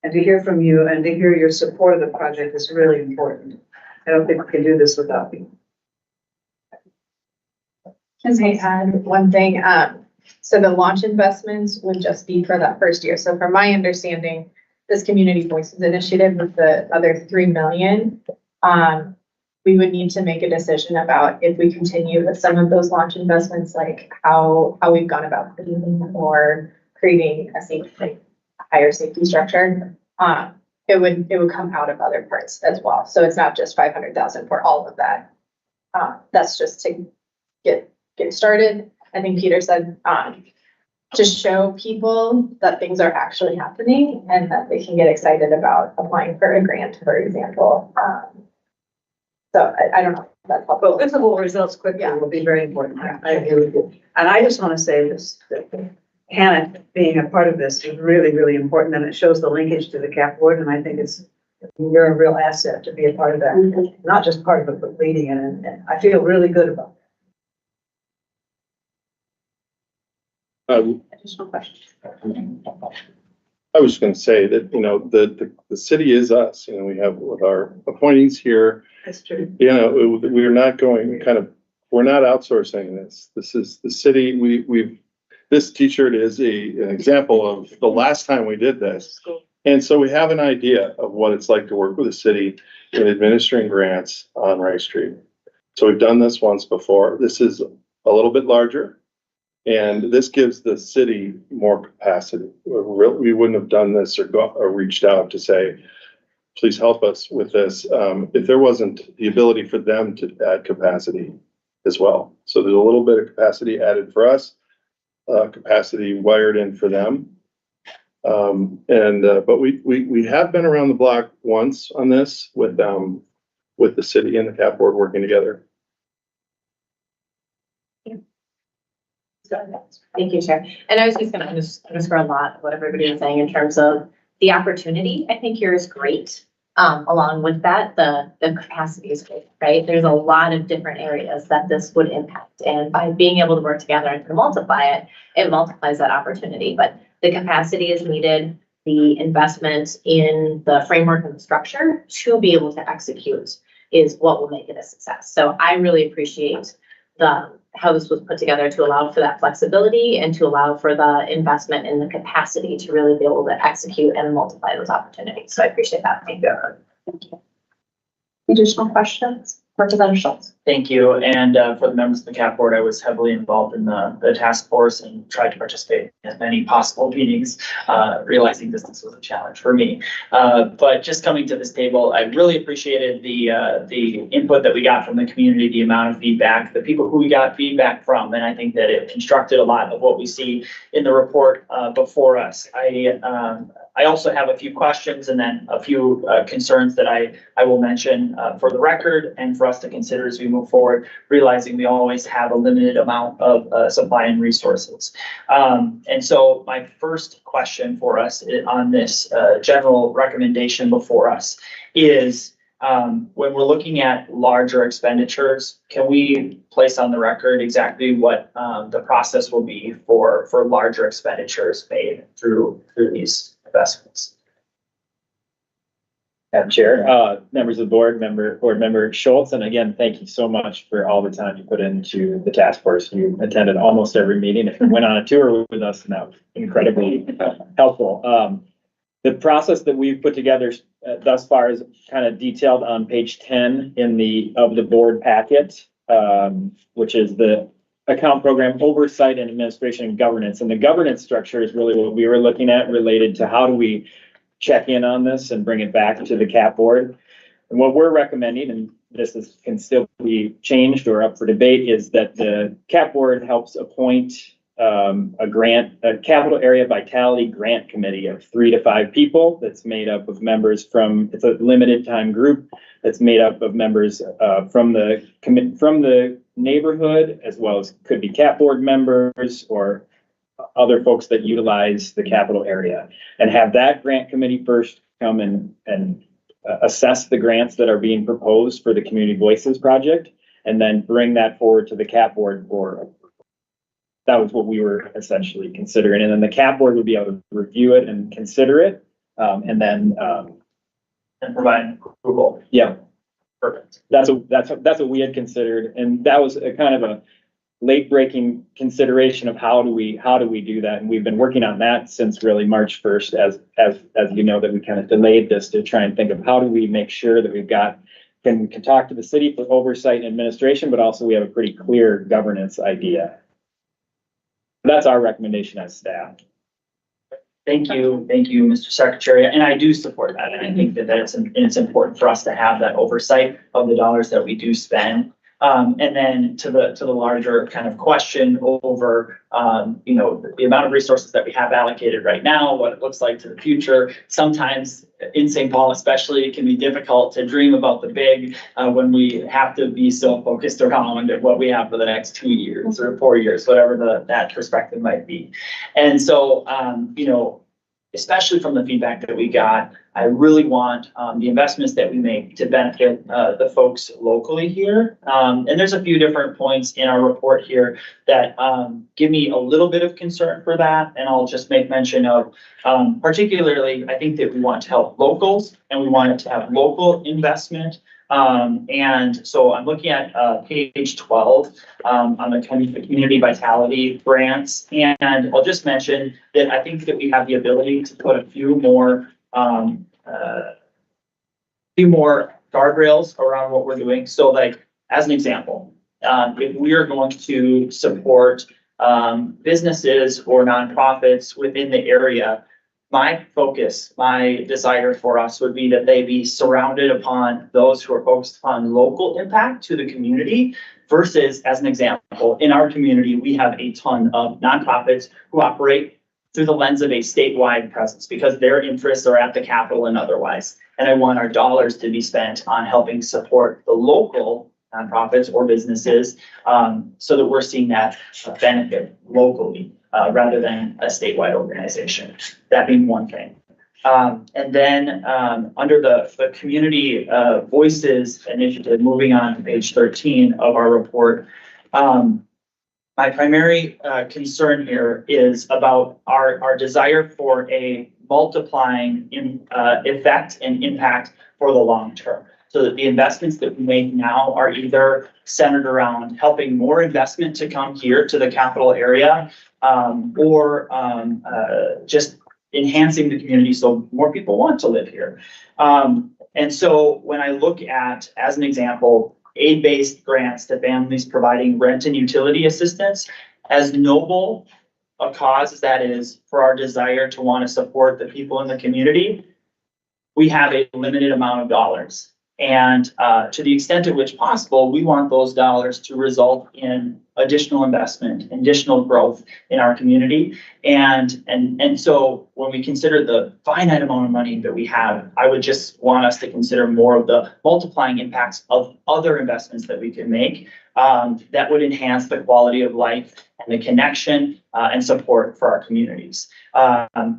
And to hear from you and to hear your support of the project is really important. I don't think we can do this without you. Can I add one thing? So the launch investments would just be for that first year. So from my understanding, this Community Voices Initiative with the other 3 million, we would need to make a decision about if we continue with some of those launch investments, like how we've gone about putting or creating a higher safety structure. It would come out of other parts as well. So it's not just 500,000 for all of that. That's just to get started. I think Peter said, to show people that things are actually happening and that they can get excited about applying for a grant, for example. So I don't know if that's helpful. But visible results quickly will be very important. I agree with you. And I just want to say this, that Hannah being a part of this is really, really important, and it shows the linkage to the CAP board, and I think you're a real asset to be a part of that. Not just part of it, but leading it, and I feel really good about it. Additional questions? I was going to say that, you know, the city is us, you know, we have with our appointees here, That's true. you know, we're not going we're not outsourcing this. This is the city. This t-shirt is an example of the last time we did this. And so we have an idea of what it's like to work with the city in administering grants on Rice Street. So we've done this once before. This is a little bit larger. And this gives the city more capacity. We wouldn't have done this or reached out to say, please help us with this, if there wasn't the ability for them to add capacity as well. So there's a little bit of capacity added for us, capacity wired in for them. But we have been around the block once on this with the city and the CAP board working together. Thank you, Chair. And I was just going to underscore a lot of what everybody was saying in terms of the opportunity. I think here is great. Along with that, the capacity is great, right? There's a lot of different areas that this would impact. And by being able to work together and to multiply it, it multiplies that opportunity. But the capacity is needed, the investment in the framework and the structure to be able to execute is what will make it a success. So I really appreciate how this was put together to allow for that flexibility and to allow for the investment in the capacity to really be able to execute and multiply those opportunities. So I appreciate that. Thank you. Thank you. Additional questions? Representative Schultz. Thank you. And for the members of the CAP board, I was heavily involved in the task force and tried to participate in as many possible meetings, realizing distance was a challenge for me. But just coming to this table, I really appreciated the input that we got from the community, the amount of feedback, the people who we got feedback from, and I think that it constructed a lot of what we see in the report before us. I also have a few questions and then a few concerns that I will mention for the record and for us to consider as we move forward, realizing we always have a limited amount of supply and resources. And so my first question for us on this general recommendation before us is when we're looking at larger expenditures, can we place on the record exactly what the process will be for larger expenditures made through these investments? Madam Chair, members of the board member Schultz, and again, thank you so much for all the time you put into the task force. You attended almost every meeting. If you went on a tour with us, and that was incredibly helpful. The process that we've put together thus far is kind of detailed on page 10 of the board packet, which is the account program oversight and administration and governance. And the governance structure is really what we were looking at related to how do we check in on this and bring it back to the CAP board. And what we're recommending, and this can still be changed or up for debate, is that the CAP board helps appoint a capital area vitality grant committee of 3 to 5 people that's made up of members it's a limited time group that's made up of members from the neighborhood, as well as could be CAP board members or other folks that utilize the capital area, and have that grant committee first come and assess the grants that are being proposed for the Community Voices project, and then bring that forward to the CAP board for approval. That was what we were essentially considering. And then the CAP board would be able to review it and consider it, and then And provide approval. Yeah, Perfect. that's what we had considered, and that was a kind of a late breaking consideration of how do we do that. And we've been working on that since really March 1st, as you know, that we kind of delayed this to try and think of how do we make sure that can talk to the city for oversight and administration, but also we have a pretty clear governance idea. That's our recommendation as staff. Thank you, Mr. Secretary. And I do support that. And I think that it's important for us to have that oversight of the dollars that we do spend. And then to the larger kind of question over, you know, the amount of resources that we have allocated right now, what it looks like to the future. Sometimes in St. Paul especially, it can be difficult to dream about the big when we have to be so focused around what we have for the next 2 years or 4 years, whatever that perspective might be. And so, you know, especially from the feedback that we got, I really want the investments that we make to benefit the folks locally here. And there's a few different points in our report here that give me a little bit of concern for that. And I'll just make mention of, particularly, I think that we want to help locals and we want it to have local investment. And so I'm looking at page 12 on the community vitality grants. And I'll just mention that I think that we have the ability to put a few more guardrails around what we're doing. So like, as an example, if we are going to support businesses or nonprofits within the area, my focus, my desire for us would be that they be surrounded upon those who are focused on local impact to the community versus, as an example, in our community, we have a ton of nonprofits who operate through the lens of a statewide presence because their interests are at the Capitol and otherwise. And I want our dollars to be spent on helping support the local nonprofits or businesses so that we're seeing that benefit locally rather than a statewide organization. That being one thing. And then under the community voices initiative, moving on to page 13 of our report, my primary concern here is about our desire for a multiplying effect and impact for the long term. So that the investments that we make now are either centered around helping more investment to come here to the capital area, or just enhancing the community so more people want to live here. And so when I look at, as an example, aid-based grants to families providing rent and utility assistance, as noble a cause as that is for our desire to want to support the people in the community, we have a limited amount of dollars. And to the extent at which possible, we want those dollars to result in additional investment, additional growth in our community. And so when we consider the finite amount of money that we have, I would just want us to consider more of the multiplying impacts of other investments that we can make that would enhance the quality of life and the connection and support for our communities.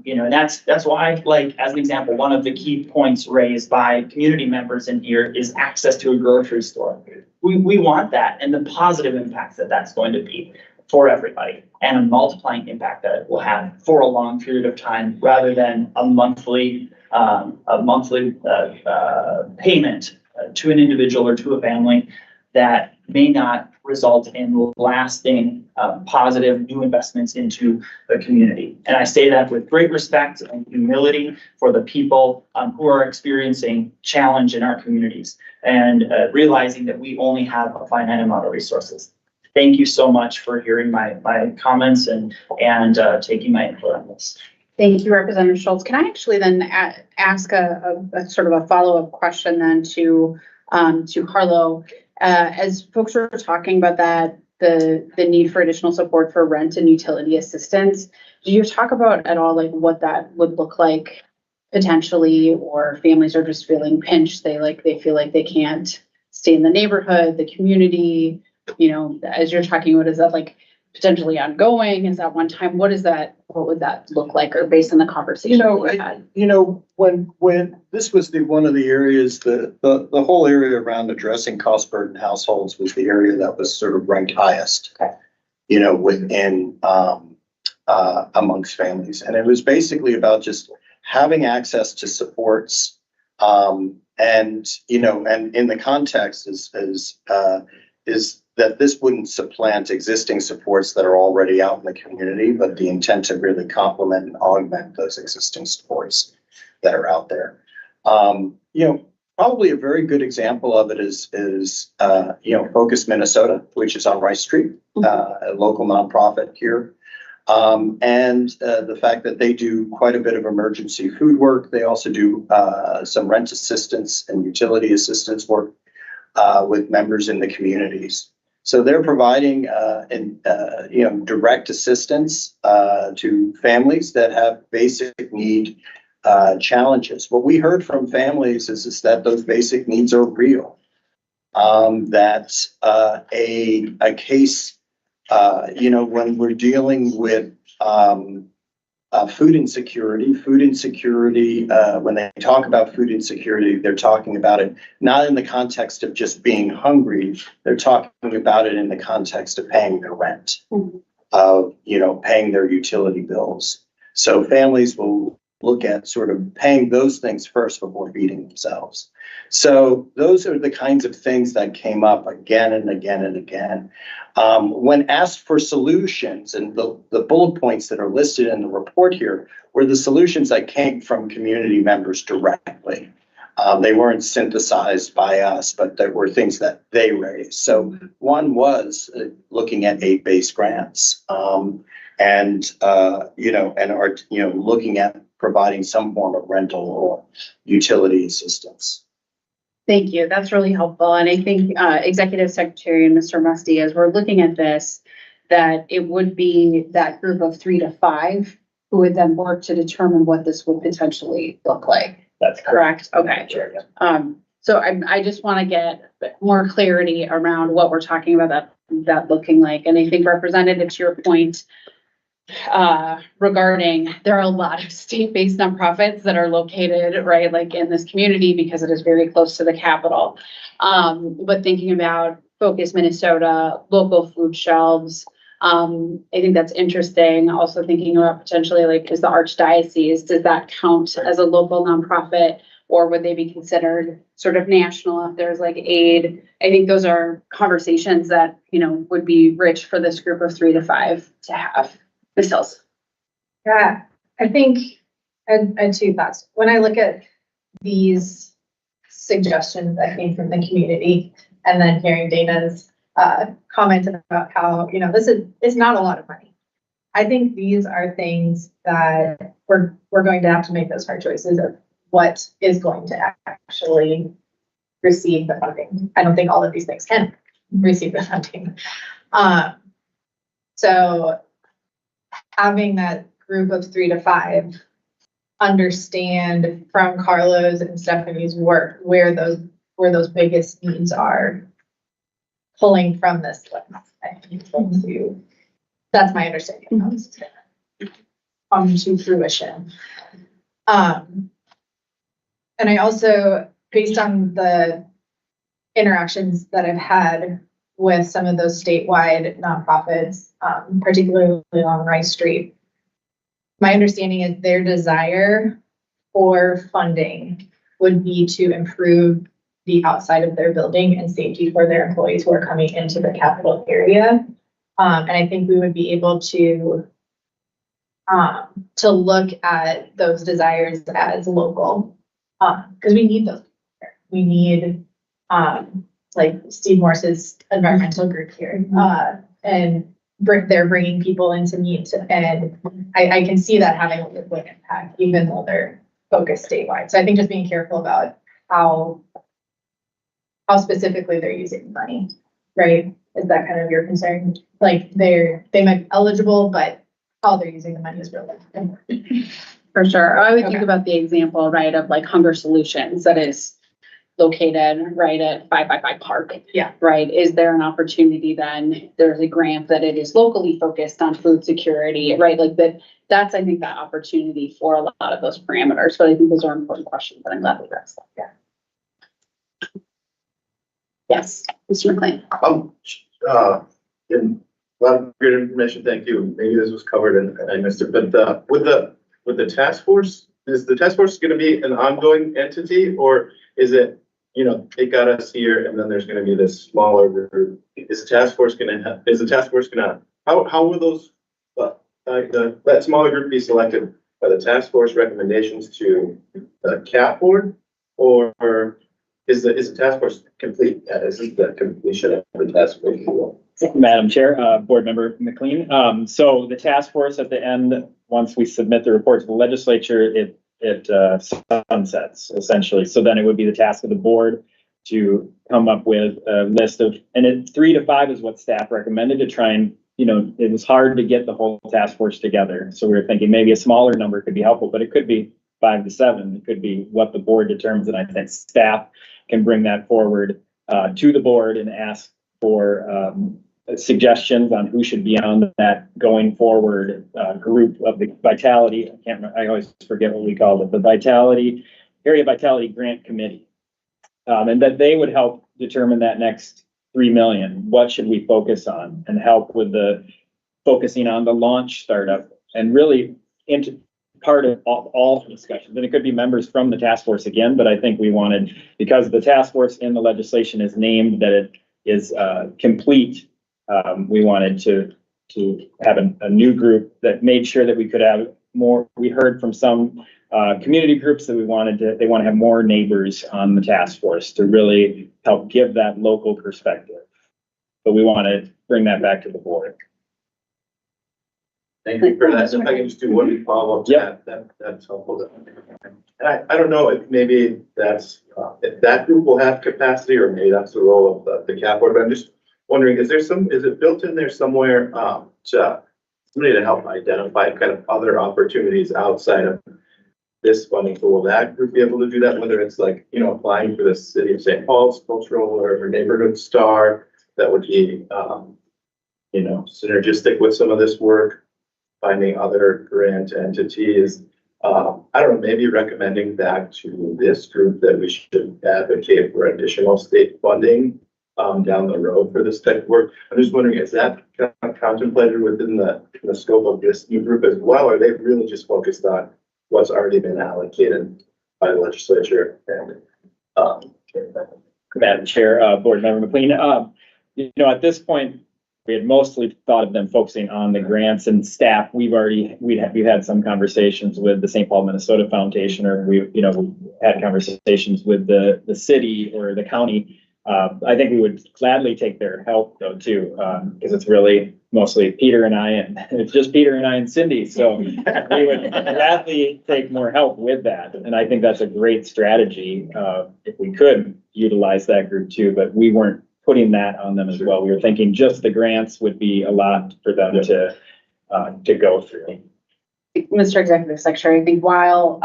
You know, and that's why, like, as an example, one of the key points raised by community members in here is access to a grocery store. We want that and the positive impacts that that's going to be for everybody and a multiplying impact that it will have for a long period of time rather than a monthly payment to an individual or to a family that may not result in lasting positive new investments into the community. And I say that with great respect and humility for the people who are experiencing challenge in our communities and realizing that we only have a finite amount of resources. Thank you so much for hearing my comments and taking my input on this. Thank you, Representative Schultz. Can I actually then ask a sort of a follow-up question then to Harlow? As folks are talking about that, the need for additional support for rent and utility assistance, do you talk about at all like what that would look like potentially, or families are just feeling pinched? They feel like they can't stay in the neighborhood, the community, you know, as you're talking about, is that like potentially ongoing? Is that one time? What would that look like, or based on the conversation we had? You know, when this was one of the areas, the whole area around addressing cost burden households was the area that was sort of ranked highest, okay, you know, within amongst families. And it was basically about just having access to supports, and, you know, and in the context is that this wouldn't supplant existing supports that are already out in the community, but the intent to really complement and augment those existing supports that are out there. You know, probably a very good example of it is you know, Focus Minnesota, which is on Rice Street, a local nonprofit here. And the fact that they do quite a bit of emergency food work. They also do some rent assistance and utility assistance work. with members in the communities. So they're providing, direct assistance to families that have basic need challenges. What we heard from families is that those basic needs are real. That a case, when we're dealing with food insecurity, when they talk about food insecurity, they're talking about it not in the context of just being hungry, they're talking about it in the context of paying their rent, of, paying their utility bills. So families will look at sort of paying those things first before feeding themselves. So those are the kinds of things that came up again and again and again. When asked for solutions, and the bullet points that are listed in the report here were the solutions that came from community members directly. They weren't synthesized by us, but there were things that they raised. So one was looking at aid-based grants, and looking at providing some form of rental or utility assistance. Thank you. That's really helpful. And I think Executive Secretary and Mr. Musty, as we're looking at this, that it would be that group of 3 to 5 who would then work to determine what this would potentially look like. That's Correct? Okay. Sure, yeah. So I just want to get more clarity around what we're talking about that looking like. And I think Representative, to your point, regarding there are a lot of state-based nonprofits that are located right like in this community because it is very close to the capital. But thinking about Focus Minnesota, local food shelves, I think that's interesting. Also thinking about potentially like, is the Archdiocese, does that count as a local nonprofit, or would they be considered sort of national if there's like aid? I think those are conversations that, would be rich for this group of 3 to 5 to have. Ms. Hills. Yeah, I think I had 2 thoughts. When I look at these suggestions that came from the community, and then hearing Dana's comment about how, it's not a lot of money. I think these are things that we're going to have to make those hard choices of what is going to actually receive the funding. I don't think all of these things can receive the funding. So having that group of 3 to 5 understand from Carlos and Stephanie's work where those biggest needs are, pulling from this list, I think that's my understanding of how this is gonna come to fruition. And I also, based on the interactions that I've had with some of those statewide nonprofits, particularly on Rice Street, my understanding is their desire for funding would be to improve the outside of their building and safety for their employees who are coming into the capital area. And I think we would be able to look at those desires as local, because we need those. We need, like Steve Morse's environmental group here, and they're bringing people in to meet, and I can see that having a good impact, even though they're focused statewide. So I think just being careful about how specifically they're using the money, right? Is that kind of your concern? Like they might be eligible, but how they're using the money is really important. For sure. I would think about the example, right, of like Hunger Solutions that is located right at 555 Park. Yeah. Right. Is there an opportunity then? There's a grant that it is locally focused on food security, right? Like that's, I think, that opportunity for a lot of those parameters. But I think those are important questions, but I'm glad we addressed that. Yeah. Yes, Mr. McLean. In a lot of great information, thank you. Maybe this was covered and I missed it, but with the task force, is the task force going to be an ongoing entity, or is it, they got us here and then there's going to be this smaller group? Is the task force going to, how will those, that smaller group be selected by the task force recommendations to the CAP board, or is the task force complete? Is this the completion of the task force? Madam Chair, Board Member McLean. So the task force at the end, once we submit the report to the legislature, it sunsets essentially. So then it would be the task of the board to come up with a list of, and 3 to 5 is what staff recommended to try and, it was hard to get the whole task force together. So we were thinking maybe a smaller number could be helpful, but it could be 5 to 7. It could be what the board determines. And I think staff can bring that forward to the board and ask for suggestions on who should be on that going forward group of the Vitality. I always forget what we call it, the Area Vitality Grant Committee. And that they would help determine that next 3 million. What should we focus on, and help with the focusing on the launch startup, and really into part of all discussions. And it could be members from the task force again, but I think we wanted, because the task force in the legislation is named that it is complete. We wanted to have a new group that made sure that we could have more. We heard from some community groups that they want to have more neighbors on the task force to really help give that local perspective. But we want to bring that back to the board. Thank you for that. If I can just do one follow-up to that's helpful. And I don't know if maybe that's, if that group will have capacity, or maybe that's the role of the CAP board, but I'm just wondering, is it built in there somewhere to somebody to help identify kind of other opportunities outside of this funding? So will that group be able to do that, whether it's like, applying for the City of St. Paul's cultural or neighborhood star that would be, synergistic with some of this work, finding other grant entities? I don't know, maybe recommending back to this group that we should advocate for additional state funding down the road for this type of work. I'm just wondering, is that kind of contemplated within the scope of this new group as well? Or are they really just focused on what's already been allocated by the legislature? And Madam Chair, Board Member McLean, at this point, we had mostly thought of them focusing on the grants and staff. We've had some conversations with the St. Paul, Minnesota Foundation, or we had conversations with the city or the county. I think we would gladly take their help though too, because it's really mostly Peter and I, and it's just Peter and I and Cindy. So we would gladly take more help with that. And I think that's a great strategy if we could utilize that group too, but we weren't putting that on them as well. We were thinking just the grants would be a lot for them to go through. Mr. Executive Secretary, I think while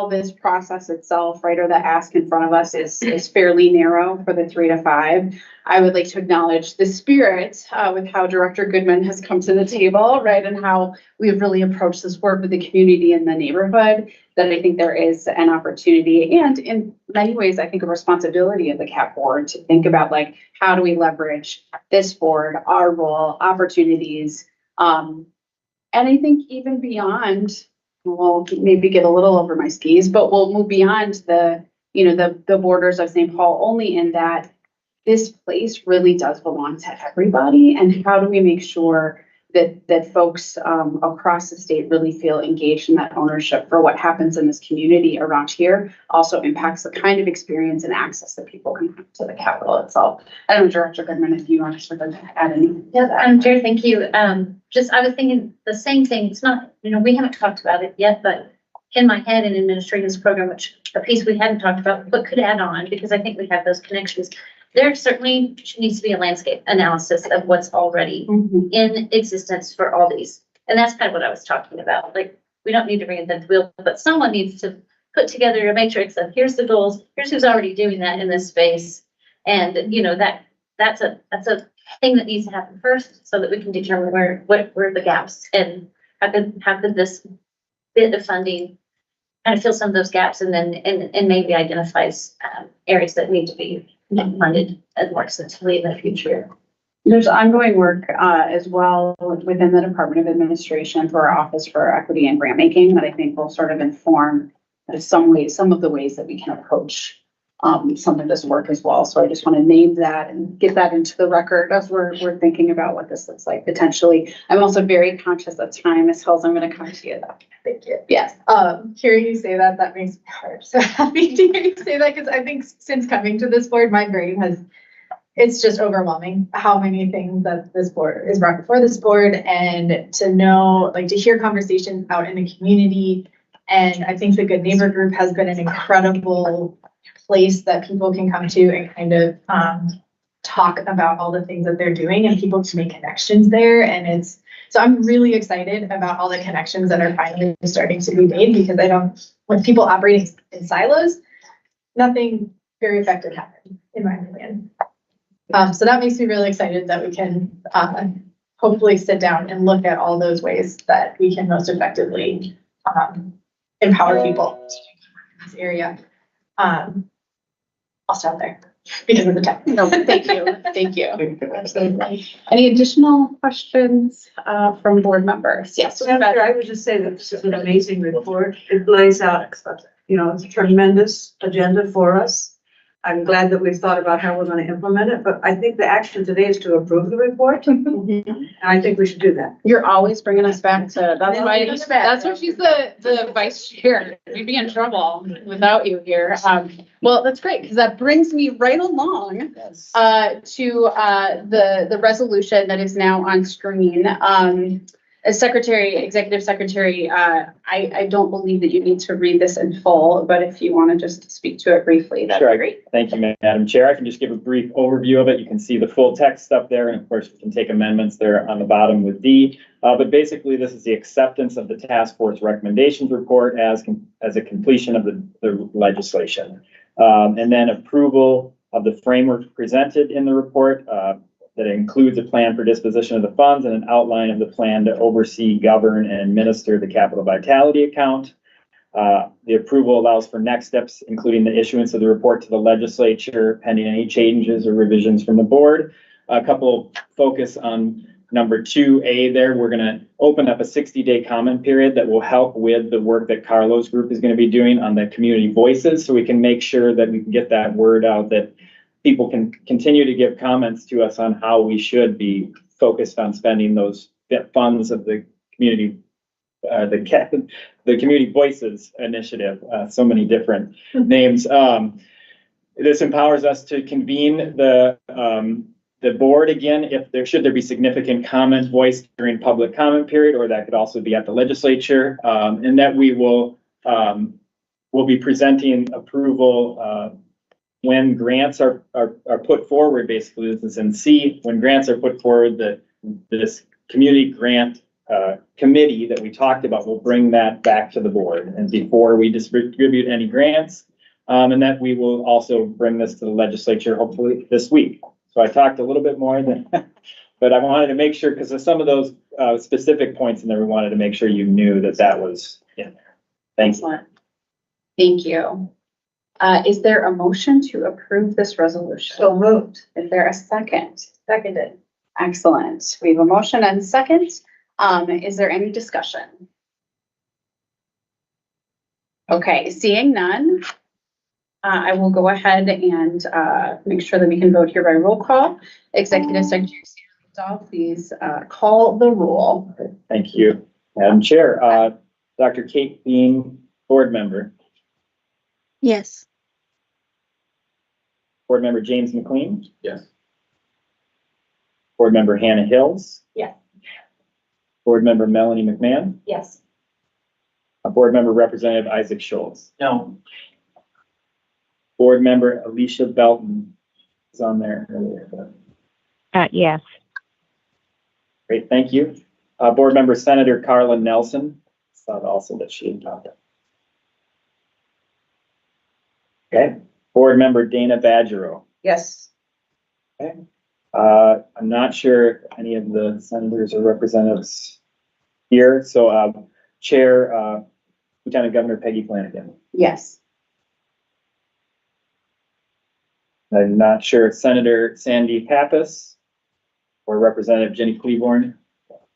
this process itself, right, or the ask in front of us is fairly narrow for the 3 to 5, I would like to acknowledge the spirit with how Director Goodman has come to the table, right, and how we've really approached this work with the community and the neighborhood, that I think there is an opportunity, and in many ways, I think a responsibility of the CAP board to think about, like, how do we leverage this board, our role, opportunities, and I think even beyond, we'll maybe get a little over my skis, but we'll move beyond the borders of St. Paul, only in that this place really does belong to everybody. And how do we make sure that folks across the state really feel engaged in that ownership for what happens in this community around here also impacts the kind of experience and access that people can have to the Capitol itself. I don't know, Director Goodman, if you want to sort of add anything. Yeah, Chair, thank you. I was thinking the same thing. It's not, we haven't talked about it yet, but in my head, in administrating this program, which a piece we hadn't talked about, but could add on, because I think we have those connections. There certainly needs to be a landscape analysis of what's already in existence for all these. And that's kind of what I was talking about. Like, we don't need to reinvent the wheel, but someone needs to put together a matrix of here's the goals, here's who's already doing that in this space. And that's a thing that needs to happen first, so that we can determine where are the gaps, and how could this bit of funding kind of fill some of those gaps, and then and maybe identifies areas that need to be funded more extensively in the future. There's ongoing work as well within the Department of Administration for our Office for Equity and Grant Making that I think will sort of inform some of the ways that we can approach some of this work as well. So I just want to name that and get that into the record as we're thinking about what this looks like potentially. I'm also very conscious that time is held. I'm going to come to you though. Thank you. Yes. Hearing you say that makes me hard. So happy to hear you say that, because I think since coming to this board, my brain it's just overwhelming how many things that this board is brought before this board, and to know, like, to hear conversations out in the community And I think the Good Neighbor Group has been an incredible place that people can come to and kind of talk about all the things that they're doing, and people can make connections there. And so I'm really excited about all the connections that are finally starting to be made, because when people operating in silos, nothing very effective happens, in my opinion. So that makes me really excited that we can hopefully sit down and look at all those ways that we can most effectively empower people in this area. I'll stop there because of the time. No, thank you, thank you. Absolutely. Any additional questions from board members? Yes. Madam Chair, I would just say that this is an amazing report. It lays out, it's a tremendous agenda for us. I'm glad that we've thought about how we're going to implement it, but I think the action today is to approve the report. And I think we should do that. You're always bringing us back to, that's why she's the vice chair. We'd be in trouble without you here. Well, that's great, because that brings me right along to the resolution that is now on screen. As executive secretary, I don't believe that you need to read this in full, but if you want to just speak to it briefly, that'd be great. Thank you, Madam Chair. I can just give a brief overview of it. You can see the full text up there, and of course, we can take amendments there on the bottom with D. But basically, this is the acceptance of the task force recommendations report as a completion of the legislation. And then approval of the framework presented in the report, that includes a plan for disposition of the funds and an outline of the plan to oversee, govern, and administer the capital vitality account. The approval allows for next steps, including the issuance of the report to the legislature, pending any changes or revisions from the board. A couple focus on number 2A there. We're going to open up a 60-day comment period that will help with the work that Carlo's group is going to be doing on the community voices, so we can make sure that we can get that word out, that people can continue to give comments to us on how we should be focused on spending those funds of the community, the Community Voices Initiative, so many different names. This empowers us to convene the board again if should there be significant comment voiced during public comment period, or that could also be at the legislature, and that we will be presenting approval when grants are put forward. Basically, this is in C. When grants are put forward, this community grant committee that we talked about will bring that back to the board, and before we distribute any grants, and that we will also bring this to the legislature hopefully this week. So I talked a little bit more than, but I wanted to make sure, because of some of those specific points in there, we wanted to make sure you knew that was in there. Thanks. Thank you. Is there a motion to approve this resolution? So moved. Is there a second? Seconded. Excellent. We have a motion and second. Is there any discussion? Okay, seeing none, I will go ahead and make sure that we can vote here by roll call. Executive Secretary Dahl, please call the roll. Thank you, Madam Chair. Dr. Kate Bean, board member. Yes. Board member James McLean. Yes. Board member Hannah Hills. Yes. Board member Melanie McMahon. Yes. Board member Representative Isaac Schultz. No. Board member Alicia Belton is on there earlier. Yes. Great, thank you. Board member Senator Carla Nelson. Thought also that she had talked. Okay. Board member Dana Badgero. Yes. Okay. I'm not sure if any of the senators or representatives here. So, Chair, Lieutenant Governor Peggy Flanagan. Yes. I'm not sure if Senator Sandy Pappas or Representative Jenny Cleaborn.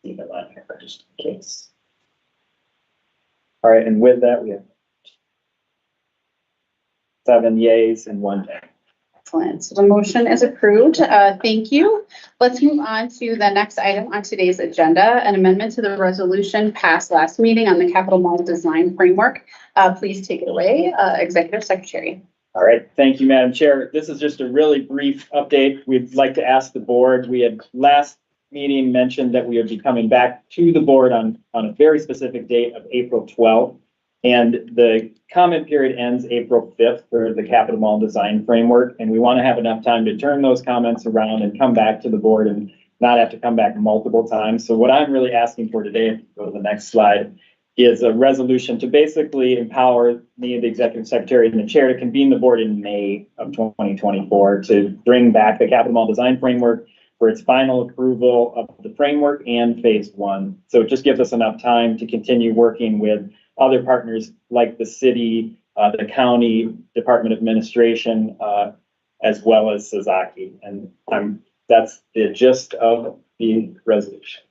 Leave it on here, just in case. All right, and with that, we have 7 yays and 1 nay. Excellent. So the motion is approved. Thank you. Let's move on to the next item on today's agenda, an amendment to the resolution passed last meeting on the Capital Mall Design Framework. Please take it away, Executive Secretary. All right, thank you, Madam Chair. This is just a really brief update. We'd like to ask the board, we had last meeting mentioned that we would be coming back to the board on a very specific date of April 12th And the comment period ends April 5th for the capital mall design framework. And we want to have enough time to turn those comments around and come back to the board and not have to come back multiple times. So what I'm really asking for today, if you go to the next slide, is a resolution to basically empower me, the executive secretary and the chair, to convene the board in May of 2024 to bring back the capital mall design framework for its final approval of the framework and phase one. So it just gives us enough time to continue working with other partners like the city, the county, Department of Administration, as well as Sasaki. And that's the gist of the resolution.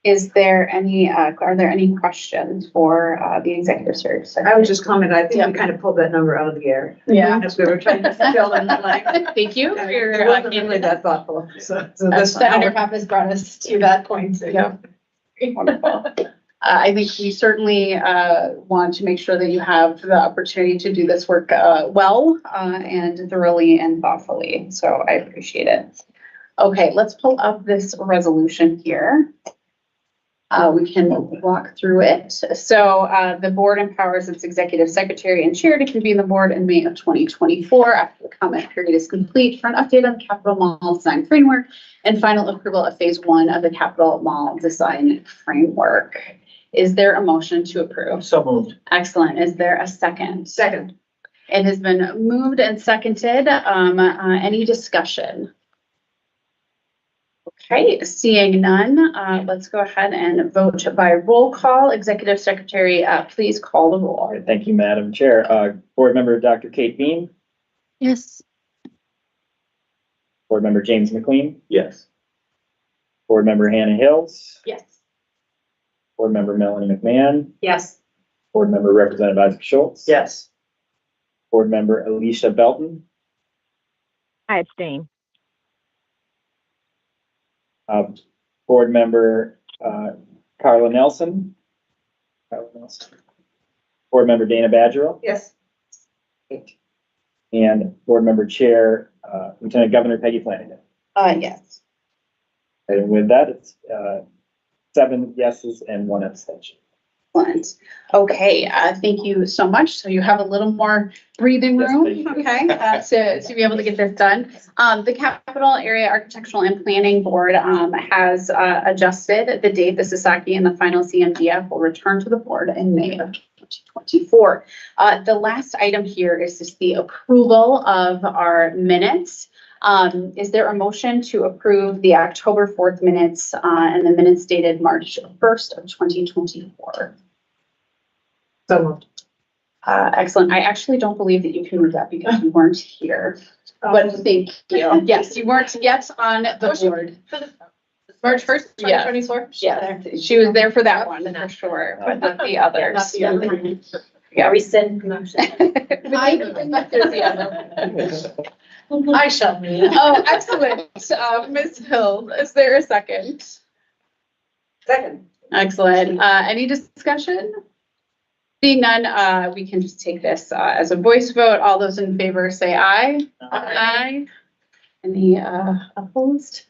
Is there any, are there any questions for the executive search? I would just comment, I think we kind of pulled that number out of the air. Yeah. As we were trying to fill in the blank. Thank you for your. It wasn't really that thoughtful, so this. Senator Pappas brought us to that point, so yeah. Wonderful. I think we certainly want to make sure that you have the opportunity to do this work well and thoroughly and thoughtfully. So I appreciate it. Okay, let's pull up this resolution here. We can walk through it. So the board empowers its executive secretary and chair to convene the board in May of 2024 after the comment period is complete for an update on the capital mall design framework and final approval of phase one of the capital mall design framework. Is there a motion to approve? So moved. Excellent. Is there a second? Second. It has been moved and seconded. Any discussion? Okay, seeing none, let's go ahead and vote by roll call. Executive Secretary, please call the roll. All right, thank you, Madam Chair. Board Member Dr. Kate Bean, Yes. Board Member James McLean, Yes. Board Member Hannah Hills, Yes. Board Member Melanie McMahon, Yes. Board Member Representative Isaac Schultz. Yes. Board Member Alicia Belton, I abstain. Board Member Carla Nelson. Board Member Dana Badgero. Yes. And Board Member Chair Lieutenant Governor Peggy Flanagan. Yes. And with that, it's 7 yeses and 1 abstention. Excellent. Okay, thank you so much. So you have a little more breathing Yes, room, thank you. okay, to be able to get this done. The Capital Area Architectural and Planning Board has adjusted the date the Sasaki and the final CMDF will return to the board in May of 2024. The last item here is just the approval of our minutes. Is there a motion to approve the October 4th minutes and the minutes dated March 1st of 2024? So moved. Excellent. I actually don't believe that you can move that because you weren't here, but thank you. Yes, you weren't yet on the board. March 1st, Yes. 2024? Yes, she was there for that one for sure, but not the others. Not the other. Yeah. Rescind motion. I shall. Oh, excellent. Ms. Hill, is there a second? Second. Excellent. Any discussion? Seeing none, we can just take this as a voice vote. All those in favor say aye. Aye. Any opposed?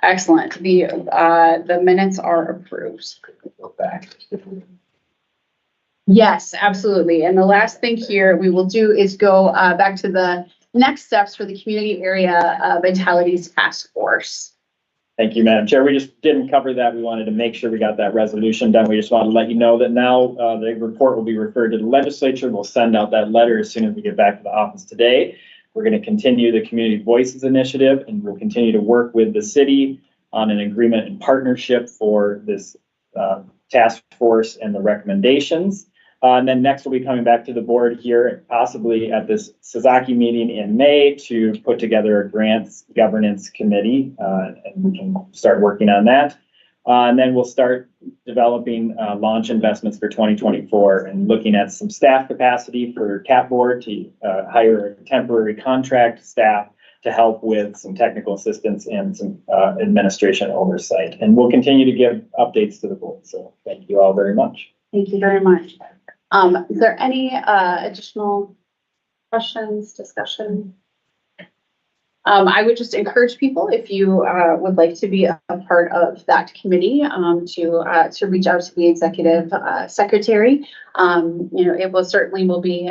Excellent. The minutes are approved. Go back. Yes, absolutely. And the last thing here we will do is go back to the next steps for the Community Area Vitalities Task Force. Thank you, Madam Chair. We just didn't cover that. We wanted to make sure we got that resolution done. We just wanted to let you know that now the report will be referred to the legislature. We'll send out that letter as soon as we get back to the office today. We're going to continue the Community Voices Initiative, and we'll continue to work with the city on an agreement and partnership for this task force and the recommendations. And then next we'll be coming back to the board here, possibly at this Sasaki meeting in May, to put together a grants governance committee, and we can start working on that. And then we'll start developing launch investments for 2024 and looking at some staff capacity for CAAPB board to hire a temporary contract staff to help with some technical assistance and some administration oversight. And we'll continue to give updates to the board. So thank you all very much. Thank you very much. Is there any additional questions, discussion? I would just encourage people, if you would like to be a part of that committee, to reach out to the executive secretary. It will be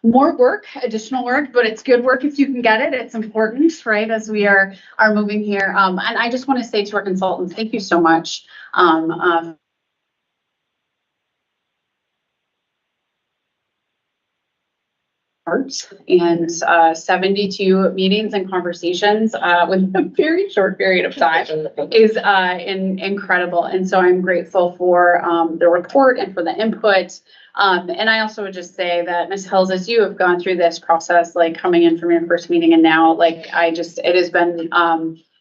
more work, additional work, but it's good work if you can get it. It's important, right, as we are moving here. And I just want to say to our consultants, thank you so much. And 72 meetings and conversations within a very short period of time is incredible. And so I'm grateful for the report and for the input. And I also would just say that Ms. Hills, as you have gone through this process, like coming in from your first meeting and now, like it has been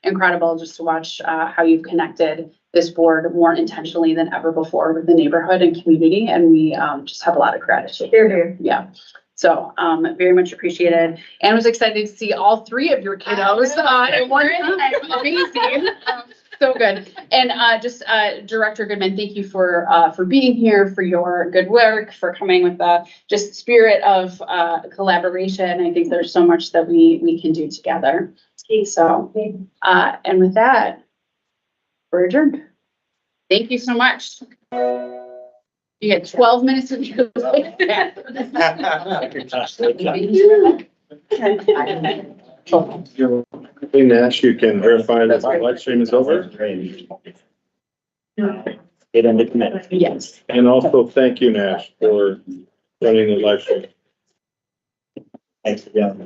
incredible just to watch how you've connected this board more intentionally than ever before with the neighborhood and community. And we just have a lot of gratitude. Yeah. So very much appreciated, and was excited to see all three of your kiddos in one time. Amazing. So good. And Director Goodman, thank you for being here, for your good work, for coming with the just spirit of collaboration. I think there's so much that we can do together. So, and with that, we're adjourned. Thank you so much. You get 12 minutes of your life. Hey, Nash, you can verify that the live stream is over. Get into committee. Yes. And also thank you, Nash, for running the live stream. Thanks again.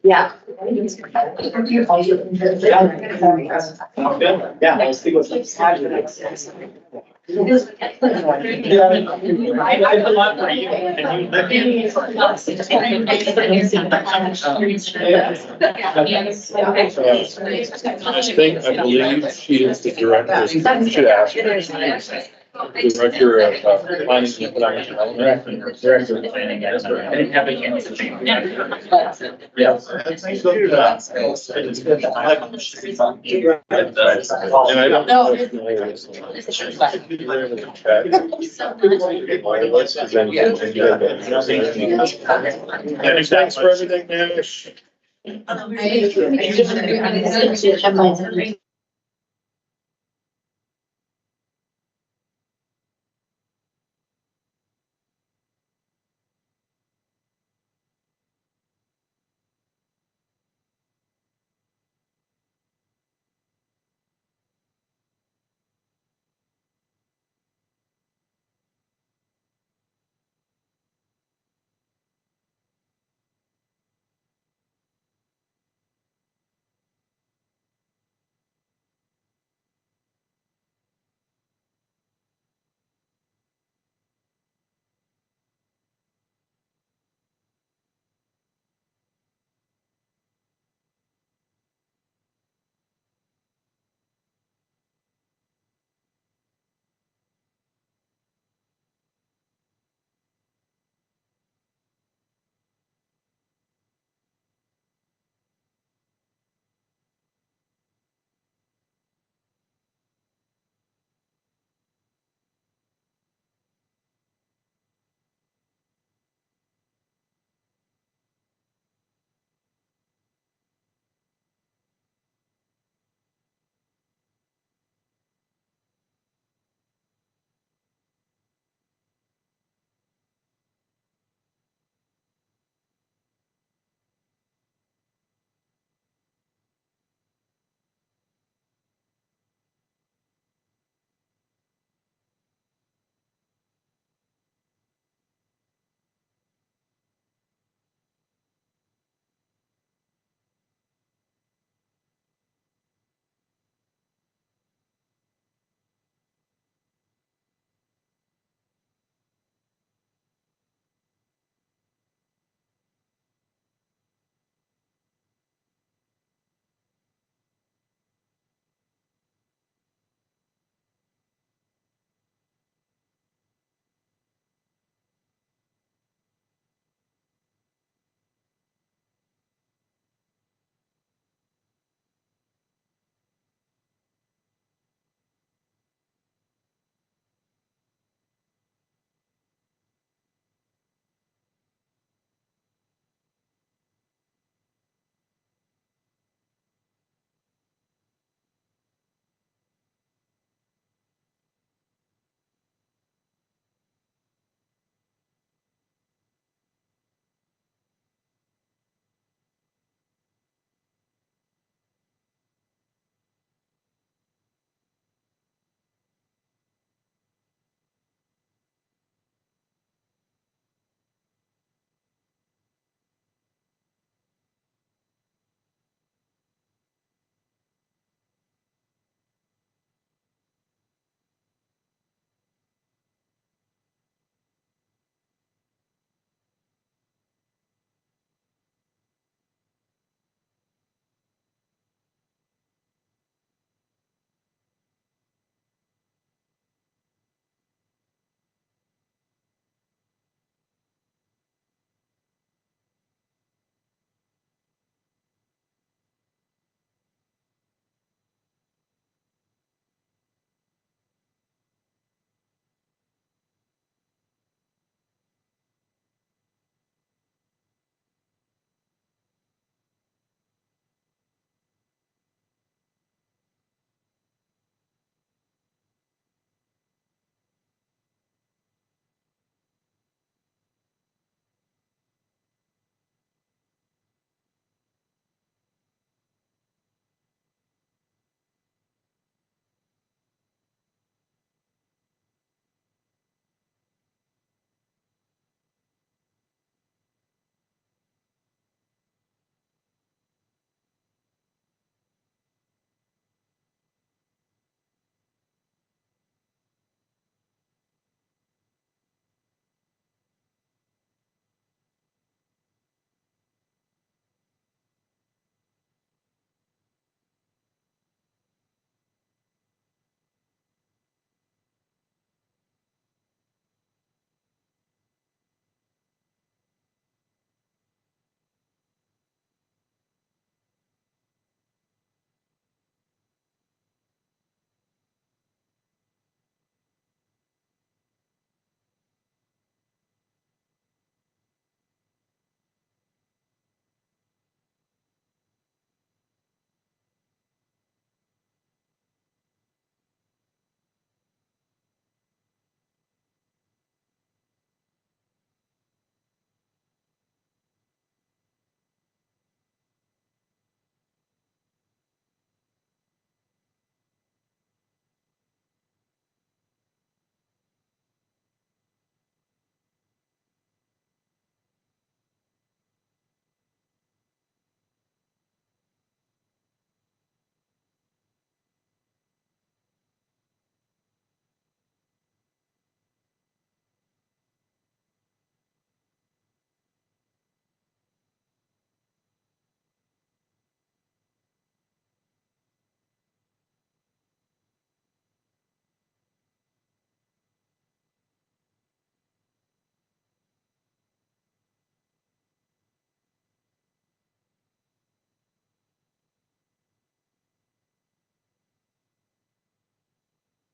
Yeah. Yeah, I'll see what's I believe she is the director. Should ask her. Director of planning and economic development. Director of planning. I didn't have any. And I don't know. Thanks for everything, Nash.